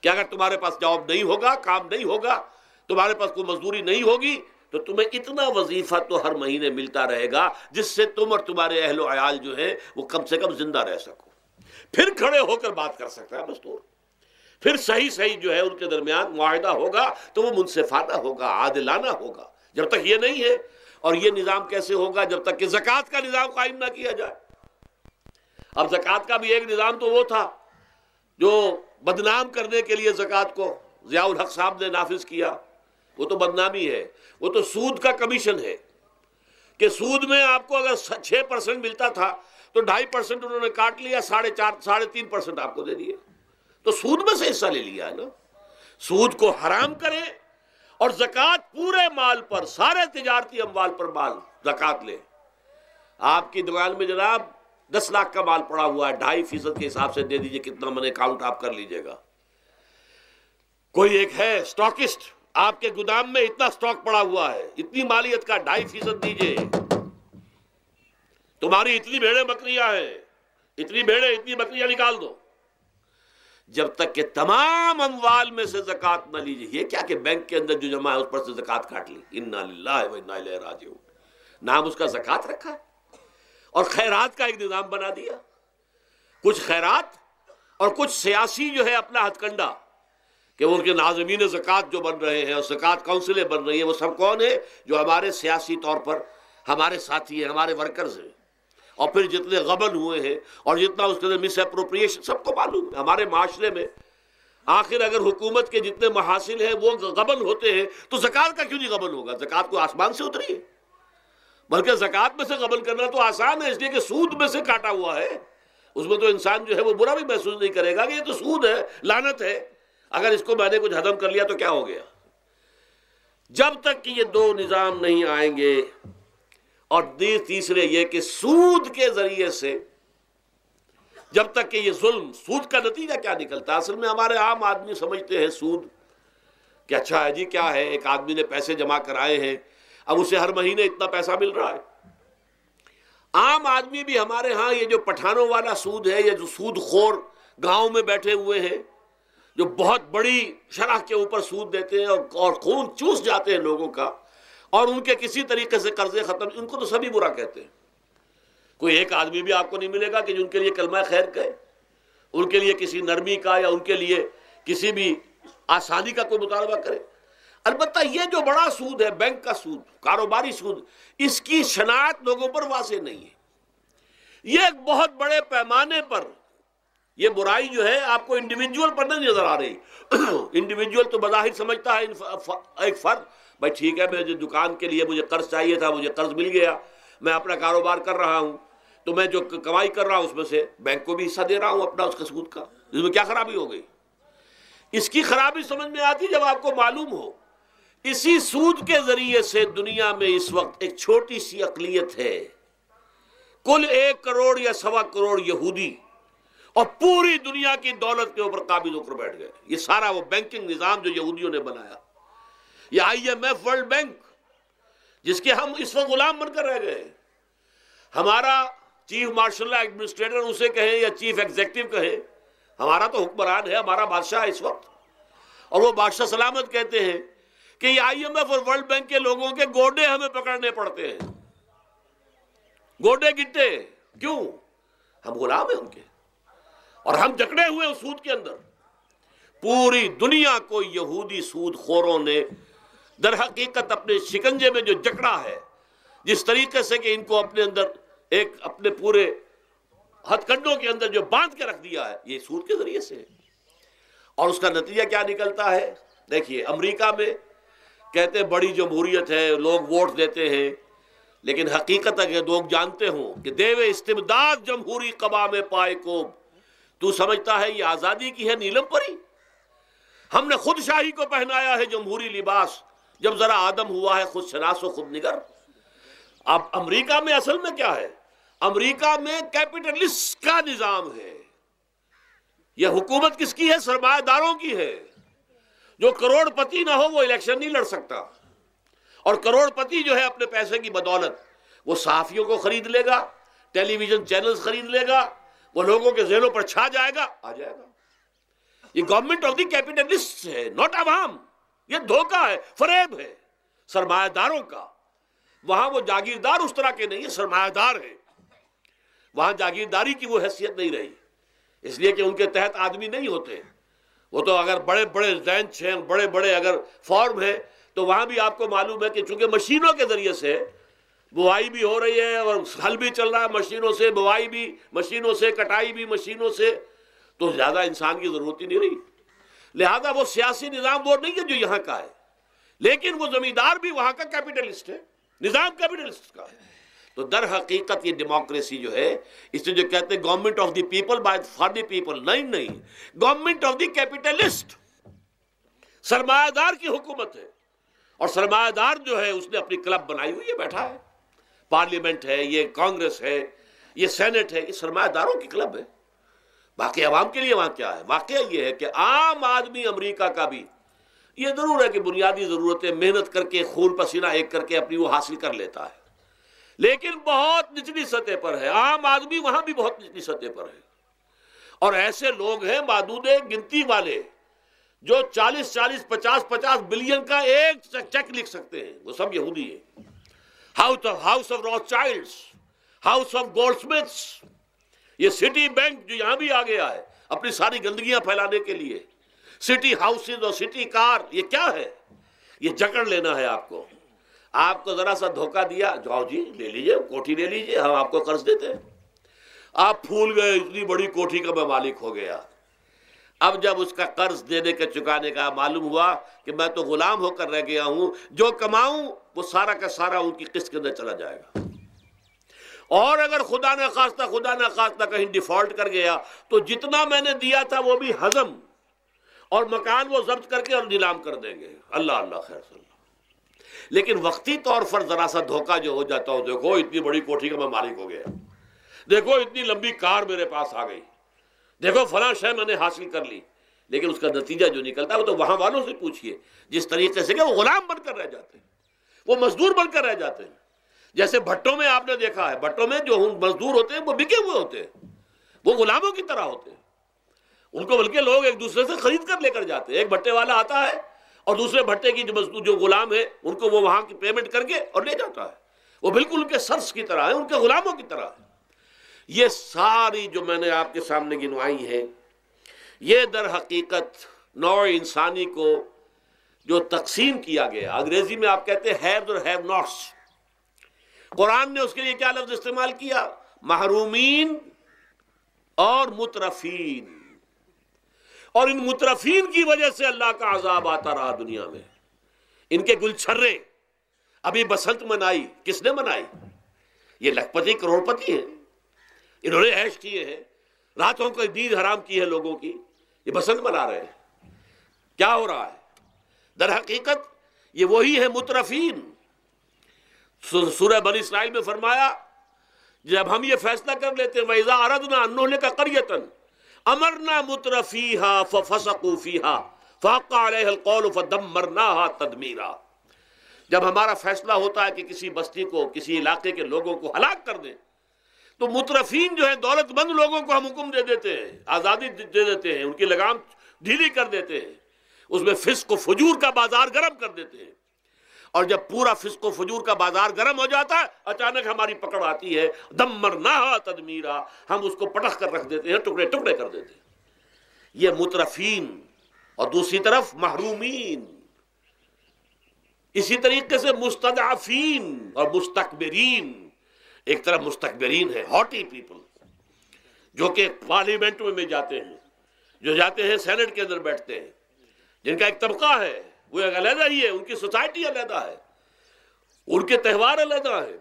کہ اگر تمہارے پاس جاب نہیں ہوگا، کام نہیں ہوگا، تمہارے پاس کوئی مزدوری نہیں ہوگی، تو تمہیں اتنا وظیفہ تو ہر مہینے ملتا رہے گا جس سے تم اور تمہارے اہل و عیال جو ہیں وہ کم سے کم زندہ رہ سکو۔ پھر کھڑے ہو کر بات کر سکتا ہے مزدور، پھر صحیح جو ہے ان کے درمیان معاہدہ ہوگا تو وہ منصفانہ ہوگا، عادلانہ ہوگا۔ جب تک یہ نہیں ہے، اور یہ نظام کیسے ہوگا جب تک کہ زکوٰۃ کا نظام قائم نہ کیا جائے۔ اب زکوٰۃ کا بھی ایک نظام تو وہ تھا جو بدنام کرنے کے لیے زکوٰۃ کو ضیاء الحق صاحب نے نافذ کیا، وہ تو بدنامی ہے، وہ تو سود کا کمیشن ہے، کہ سود میں آپ کو اگر 6% ملتا تھا تو 2.5% انہوں نے کاٹ لیا، 3.5% آپ کو دے دیے، تو سود میں سے حصہ لے لیا ہے نا۔ سود کو حرام کریں اور زکوٰۃ پورے مال پر، سارے تجارتی اموال پر مال زکوٰۃ لیں۔ آپ کی دکان میں جناب 10 لاکھ کا مال پڑا ہوا ہے، 2.5% کے حساب سے دے دیجئے، کتنا من اکاؤنٹ آپ کر لیجئے گا۔ کوئی ایک ہے سٹاکسٹ، آپ کے گودام میں اتنا سٹاک پڑا ہوا ہے، اتنی مالیت کا 2.5% دیجئے، تمہاری اتنی بھیڑیں بکریاں ہیں، اتنی بھیڑیں اتنی بکریاں نکال دو۔ جب تک کہ تمام اموال میں سے زکوٰۃ نہ لیجیے، یہ کیا کہ بینک کے اندر جو جمع ہے اس پر سے زکوٰۃ کاٹ لی، انا للہ و انا الیہ راجعون، نام اس کا زکوٰۃ رکھا ہے، اور خیرات کا ایک نظام بنا دیا، کچھ خیرات اور کچھ سیاسی جو ہے اپنا ہتھ کنڈا، کہ ان کے ناظمین زکوٰۃ جو بن رہے ہیں اور زکوٰۃ کونسلیں بن رہی ہیں، وہ سب کون ہیں؟ جو ہمارے سیاسی طور پر ہمارے ساتھی ہیں، ہمارے ورکرز ہیں، اور پھر جتنے غبن ہوئے ہیں اور جتنا اس کے اندر مس اپروپریشن، سب کو معلوم ہے ہمارے معاشرے میں۔ آخر اگر حکومت کے جتنے محاصل ہیں وہ غبن ہوتے ہیں تو زکوٰۃ کا کیوں نہیں غبن ہوگا؟ زکوٰۃ کو آسمان سے اتری ہے، بلکہ زکوٰۃ میں سے غبن کرنا تو آسان ہے، اس لیے کہ سود میں سے کاٹا ہوا ہے، اس میں تو انسان جو ہے وہ برا بھی محسوس نہیں کرے گا کہ یہ تو سود ہے، لعنت ہے، اگر اس کو میں نے کچھ ہضم کر لیا تو کیا ہو گیا۔ جب تک کہ یہ دو نظام نہیں آئیں گے، اور تیسرے یہ کہ سود کے ذریعے سے، جب تک کہ یہ ظلم، سود کا نتیجہ کیا نکلتا ہے؟ اصل میں ہمارے عام آدمی سمجھتے ہیں سود کہ اچھا ہے جی، کیا ہے، ایک آدمی نے پیسے جمع کرائے ہیں، اب اسے ہر مہینے اتنا پیسہ مل رہا ہے۔ عام آدمی بھی ہمارے ہاں یہ جو پٹھانوں والا سود ہے، یہ جو سود خور گاؤں میں بیٹھے ہوئے ہیں، جو بہت بڑی شرح کے اوپر سود دیتے ہیں اور خون چوس جاتے ہیں لوگوں کا، اور ان کے کسی طریقے سے قرضے ختم، ان کو تو سبھی برا کہتے ہیں۔ کوئی ایک آدمی بھی آپ کو نہیں ملے گا کہ جن کے لیے کلمہ خیر کہے، ان کے لیے کسی نرمی کا یا ان کے لیے کسی بھی آسانی کا کوئی مطالبہ کرے۔ البتہ یہ جو بڑا سود ہے، بینک کا سود، کاروباری سود، اس کی شناخت لوگوں پر واضح نہیں ہے۔ یہ ایک بہت بڑے پیمانے پر یہ برائی جو ہے آپ کو انڈیویجول پر نہیں نظر آ رہی۔ انڈیویجول تو بظاہر سمجھتا ہے ایک فرد، بھائی ٹھیک ہے، میرے دکان کے لیے مجھے قرض چاہیے تھا، مجھے قرض مل گیا، میں اپنا کاروبار کر رہا ہوں، تو میں جو کمائی کر رہا ہوں اس میں سے بینک کو بھی حصہ دے رہا ہوں اپنا، اس کا سود کا، اس میں کیا خرابی ہو گئی؟ اس کی خرابی سمجھ میں آتی جب آپ کو معلوم ہو اسی سود کے ذریعے سے دنیا میں اس وقت ایک چھوٹی سی اقلیت ہے، کل 1 کروڑ یا 1.25 کروڑ یہودی اور پوری دنیا کی دولت کے اوپر قابض ہو کر بیٹھ گئے. یہ سارا وہ بینکنگ نظام جو یہودیوں نے بنایا، یہ IMF ورلڈ بینک جس کے ہم اس وقت غلام بن کر رہ گئے. ہمارا چیف مارشل ایڈمنسٹریٹر اسے کہیں یا چیف ایگزیکٹو کہیں، ہمارا تو حکمران ہے، ہمارا بادشاہ ہے اس وقت. اور وہ بادشاہ سلامت کہتے ہیں کہ یہ IMF اور ورلڈ بینک کے لوگوں کے گوڈے ہمیں پکڑنے پڑتے ہیں، گوڈے گٹے. کیوں؟ ہم غلام ہیں ان کے، اور ہم جکڑے ہوئے اس سود کے اندر. پوری دنیا کو یہودی سود خوروں نے در حقیقت اپنے شکنجے میں جو جکڑا ہے، جس طریقے سے کہ ان کو اپنے اندر ایک اپنے پورے ہتھ کنڈوں کے اندر جو باندھ کے رکھ دیا ہے، یہ سود کے ذریعے سے. اور اس کا نتیجہ کیا نکلتا ہے؟ دیکھیے، امریکہ میں کہتے ہیں بڑی جمہوریت ہے، لوگ ووٹ دیتے ہیں، لیکن حقیقت اگر لوگ جانتے ہوں کہ دیوے استبداد جمہوری قبا میں پائے کو، تو سمجھتا ہے یہ آزادی کی ہے نیلم پری. ہم نے خود شاہی کو پہنایا ہے جمہوری لباس، جب ذرا آدم ہوا ہے خود شناس و خود نگر. اب امریکہ میں اصل میں کیا ہے؟ امریکہ میں کیپٹلسٹ کا نظام ہے. یہ حکومت کس کی ہے؟ سرمایہ داروں کی ہے. جو کروڑ پتی نہ ہو وہ الیکشن نہیں لڑ سکتا. اور کروڑ پتی جو ہے اپنے پیسے کی بدولت وہ صحافیوں کو خرید لے گا، ٹیلی ویژن چینلز خرید لے گا، وہ لوگوں کے ذہنوں پر چھا جائے گا، آ جائے گا. یہ گورنمنٹ آف دی کیپٹلسٹ ہے، ناٹ عوام. یہ دھوکہ ہے، فریب ہے سرمایہ داروں کا. وہاں وہ جاگیردار اس طرح کے نہیں ہیں، سرمایہ دار ہیں. وہاں جاگیرداری کی وہ حیثیت نہیں رہی، اس لیے کہ ان کے تحت آدمی نہیں ہوتے. وہ تو اگر بڑے بڑے رینچ ہیں، بڑے بڑے اگر فارم ہیں، تو وہاں بھی آپ کو معلوم ہے کہ چونکہ مشینوں کے ذریعے سے بوائی بھی ہو رہی ہے اور ہل بھی چل رہا ہے مشینوں سے، بوائی بھی مشینوں سے، کٹائی بھی مشینوں سے، تو زیادہ انسان کی ضرورت ہی نہیں رہی. لہذا وہ سیاسی نظام وہ نہیں ہے جو یہاں کا ہے، لیکن وہ زمیندار بھی وہاں کا کیپٹلسٹ ہے، نظام کیپٹلسٹ کا ہے. تو در حقیقت یہ ڈیموکریسی جو ہے، اس سے جو کہتے ہیں government of the people by for the people, نہیں، گورنمنٹ آف دی کیپٹلسٹ، سرمایہ دار کی حکومت ہے. اور سرمایہ دار جو ہے اس نے اپنی کلب بنائی ہوئی ہے، بیٹھا ہے. پارلیمنٹ ہے، یہ کانگریس ہے، یہ سینٹ ہے، یہ سرمایہ داروں کی کلب ہے. باقی عوام کے لیے وہاں کیا ہے؟ واقعہ یہ ہے کہ عام آدمی امریکہ کا بھی یہ ضرور ہے کہ بنیادی ضرورتیں محنت کر کے خون پسینہ ایک کر کے اپنی وہ حاصل کر لیتا ہے، لیکن بہت نچلی سطح پر ہے. عام آدمی وہاں بھی بہت نچلی سطح پر ہے. اور ایسے لوگ ہیں معدود گنتی والے جو 40 50 بلین کا ایک چیک لکھ سکتے ہیں، وہ سب یہودی ہیں. House of Rothschilds, house of Goldsmiths, یہ سٹی بینک جو یہاں بھی آ گیا ہے اپنی ساری گندگیاں پھیلانے کے لیے، سٹی ہاؤسز اور سٹی کار، یہ کیا ہے؟ یہ جکڑ لینا ہے آپ کو. آپ کو ذرا سا دھوکہ دیا، جاؤ جی لے لیجئے کوٹھی لے لیجئے، ہم آپ کو قرض دیتے ہیں. آپ پھول گئے، اتنی بڑی کوٹھی کا میں مالک ہو گیا. اب جب اس کا قرض دینے کے چکانے کا معلوم ہوا کہ میں تو غلام ہو کر رہ گیا ہوں، جو کماؤں وہ سارا کا سارا ان کی قسط کے اندر چلا جائے گا. اور اگر خدا نہ خواستہ کہیں ڈیفالٹ کر گیا تو جتنا میں نے دیا تھا وہ بھی ہضم، اور مکان وہ ضبط کر کے اور نیلام کر دیں گے. اللہ خیر صلی اللہ. لیکن وقتی طور پر ذرا سا دھوکہ جو ہو جاتا ہو، دیکھو اتنی بڑی کوٹھی کا میں مالک ہو گیا، دیکھو اتنی لمبی کار میرے پاس آ گئی، دیکھو فلاں شے میں نے حاصل کر لی، لیکن اس کا نتیجہ جو نکلتا ہے وہ تو وہاں والوں سے پوچھئے جس طریقے سے کہ وہ غلام بن کر رہ جاتے ہیں، وہ مزدور بن کر رہ جاتے ہیں. جیسے بھٹوں میں آپ نے دیکھا ہے، بھٹوں میں جو مزدور ہوتے ہیں وہ بکے ہوئے ہوتے ہیں، وہ غلاموں کی طرح ہوتے ہیں. ان کو بلکہ لوگ ایک دوسرے سے خرید کر لے کر جاتے ہیں. ایک بھٹے والا آتا ہے اور دوسرے بھٹے کی جو مزدور جو غلام ہے ان کو وہ وہاں کی پیمنٹ کر کے اور لے جاتا ہے. وہ بالکل ان کے سرس کی طرح ہے، ان کے غلاموں کی طرح ہے. یہ ساری جو میں نے آپ کے سامنے گنوائی ہیں، یہ در حقیقت نوع انسانی کو جو تقسیم کیا گیا، انگریزی میں آپ کہتے ہیں ہیوز اور ہیو ناٹس. قرآن نے اس کے لیے کیا لفظ استعمال کیا؟ محرومین اور مترفین. اور ان مترفین کی وجہ سے اللہ کا عذاب آتا رہا دنیا میں. ان کے گل چھرے ابھی بسنت منائی، کس نے منائی؟ یہ لکھپتی کروڑ پتی ہیں، انہوں نے عیش کیے ہیں، راتوں کو نیند حرام کی ہے لوگوں کی، یہ بسنت منا رہے ہیں. کیا ہو رہا ہے؟ در حقیقت یہ وہی ہے مترفین. سورہ بنی اسرائیل میں فرمایا جب ہم یہ فیصلہ کر لیتے ہیں وَإِذَا أَرَدْنَا أَن نُهْلِكَ قَرْيَةً امرنا مترفیہا ففسقوا فیہا فحق علیہ القول فدمرناہا تدمیرا. جب ہمارا فیصلہ ہوتا ہے کہ کسی بستی کو، کسی علاقے کے لوگوں کو ہلاک کر دیں، تو مترفین جو ہیں، دولت مند لوگوں کو ہم حکم دے دیتے ہیں، آزادی دے دیتے ہیں، ان کی لگام ڈھیلی کر دیتے ہیں، اس میں فسق و فجور کا بازار گرم کر دیتے ہیں. اور جب پورا فسق و فجور کا بازار گرم ہو جاتا ہے، اچانک ہماری پکڑ آتی ہے، دمرناہا تدمیرا، ہم اس کو پٹخ کر رکھ دیتے ہیں، ٹکڑے ٹکڑے کر دیتے ہیں. یہ مترفین. اور دوسری طرف محرومین. اسی طریقے سے مستضعفین اور مستکبرین. ایک طرف مستکبرین ہے، ہاٹی پیپل، جو کہ پارلیمنٹ میں جاتے ہیں، جو جاتے ہیں سینٹ کے اندر بیٹھتے ہیں، جن کا ایک طبقہ ہے، وہ ایک علیحدہ ہی ہے، ان کی سوسائٹی علیحدہ ہے، ان کے تہوار علیحدہ ہیں.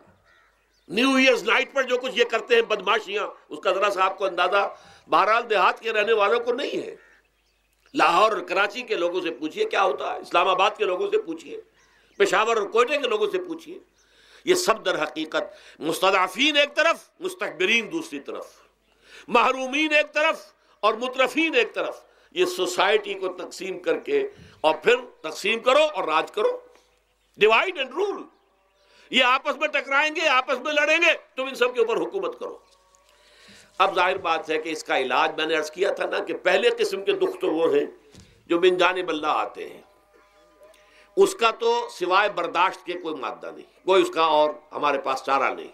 نیو ایئرز نائٹ پر جو کچھ یہ کرتے ہیں بدماشیاں، اس کا ذرا سا آپ کو اندازہ بہرحال دیہات کے رہنے والوں کو نہیں ہے. لاہور اور کراچی کے لوگوں سے پوچھئے کیا ہوتا ہے، اسلام آباد کے لوگوں سے پوچھئے، پشاور اور کوئٹے کے لوگوں سے پوچھئے. یہ سب در حقیقت مستضعفین ایک طرف، مستکبرین دوسری طرف، محرومین ایک طرف اور مترفین ایک طرف. یہ سوسائٹی کو تقسیم کر کے، اور پھر تقسیم کرو اور راج کرو، ڈیوائیڈ اینڈ رول. یہ آپس میں ٹکرائیں گے، آپس میں لڑیں گے، تم ان سب کے اوپر حکومت کرو. اب ظاہر بات ہے کہ اس کا علاج میں نے عرض کیا تھا نا، کہ پہلے قسم کے دکھ تو وہ ہیں جو من جانب اللہ آتے ہیں، اس کا تو سوائے برداشت کے کوئی مادہ نہیں، کوئی اس کا اور ہمارے پاس چارہ نہیں.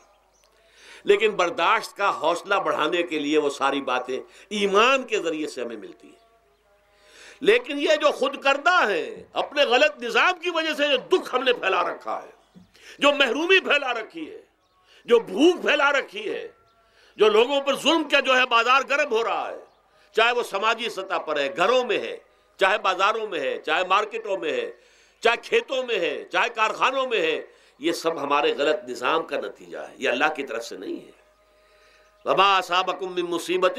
لیکن برداشت کا حوصلہ بڑھانے کے لیے وہ ساری باتیں ایمان کے ذریعے سے ہمیں ملتی ہیں. لیکن یہ جو خود کردہ ہے، اپنے غلط نظام کی وجہ سے جو دکھ ہم نے پھیلا رکھا ہے، جو محرومی پھیلا رکھی ہے، جو بھوک پھیلا رکھی ہے، جو لوگوں پر ظلم کا جو ہے بازار گرم ہو رہا ہے، چاہے وہ سماجی سطح پر ہے، گھروں میں ہے، چاہے بازاروں میں ہے، چاہے مارکیٹوں میں ہے، چاہے کھیتوں میں ہے، چاہے کارخانوں میں ہے، یہ سب ہمارے غلط نظام کا نتیجہ ہے، یہ اللہ کی طرف سے نہیں ہے. وَمَا أَصَابَكُم مِّن مُّصِيبَةٍ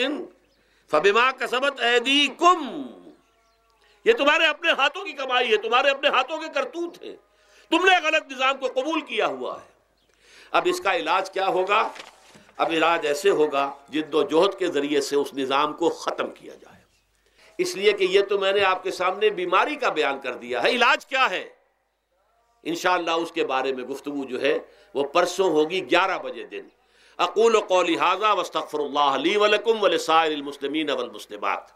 فَبِمَا كَسَبَتْ أَيْدِيكُمْ. یہ تمہارے اپنے ہاتھوں کی کمائی ہے، تمہارے اپنے ہاتھوں کے کرتوت ہیں، تم نے غلط نظام کو قبول کیا ہوا ہے. اب اس کا علاج کیا ہوگا؟ اب علاج ایسے ہوگا جد و جہد کے ذریعے سے اس نظام کو ختم کیا جائے. اس لیے کہ یہ تو میں نے آپ کے سامنے بیماری کا بیان کر دیا ہے، علاج کیا ہے انشاءاللہ اس کے بارے میں گفتگو جو ہے وہ پرسوں ہوگی 11 بجے دن. اقول قولی ھذا واستغفر اللہ لی ولکم ولسائر المسلمین والمسلمات.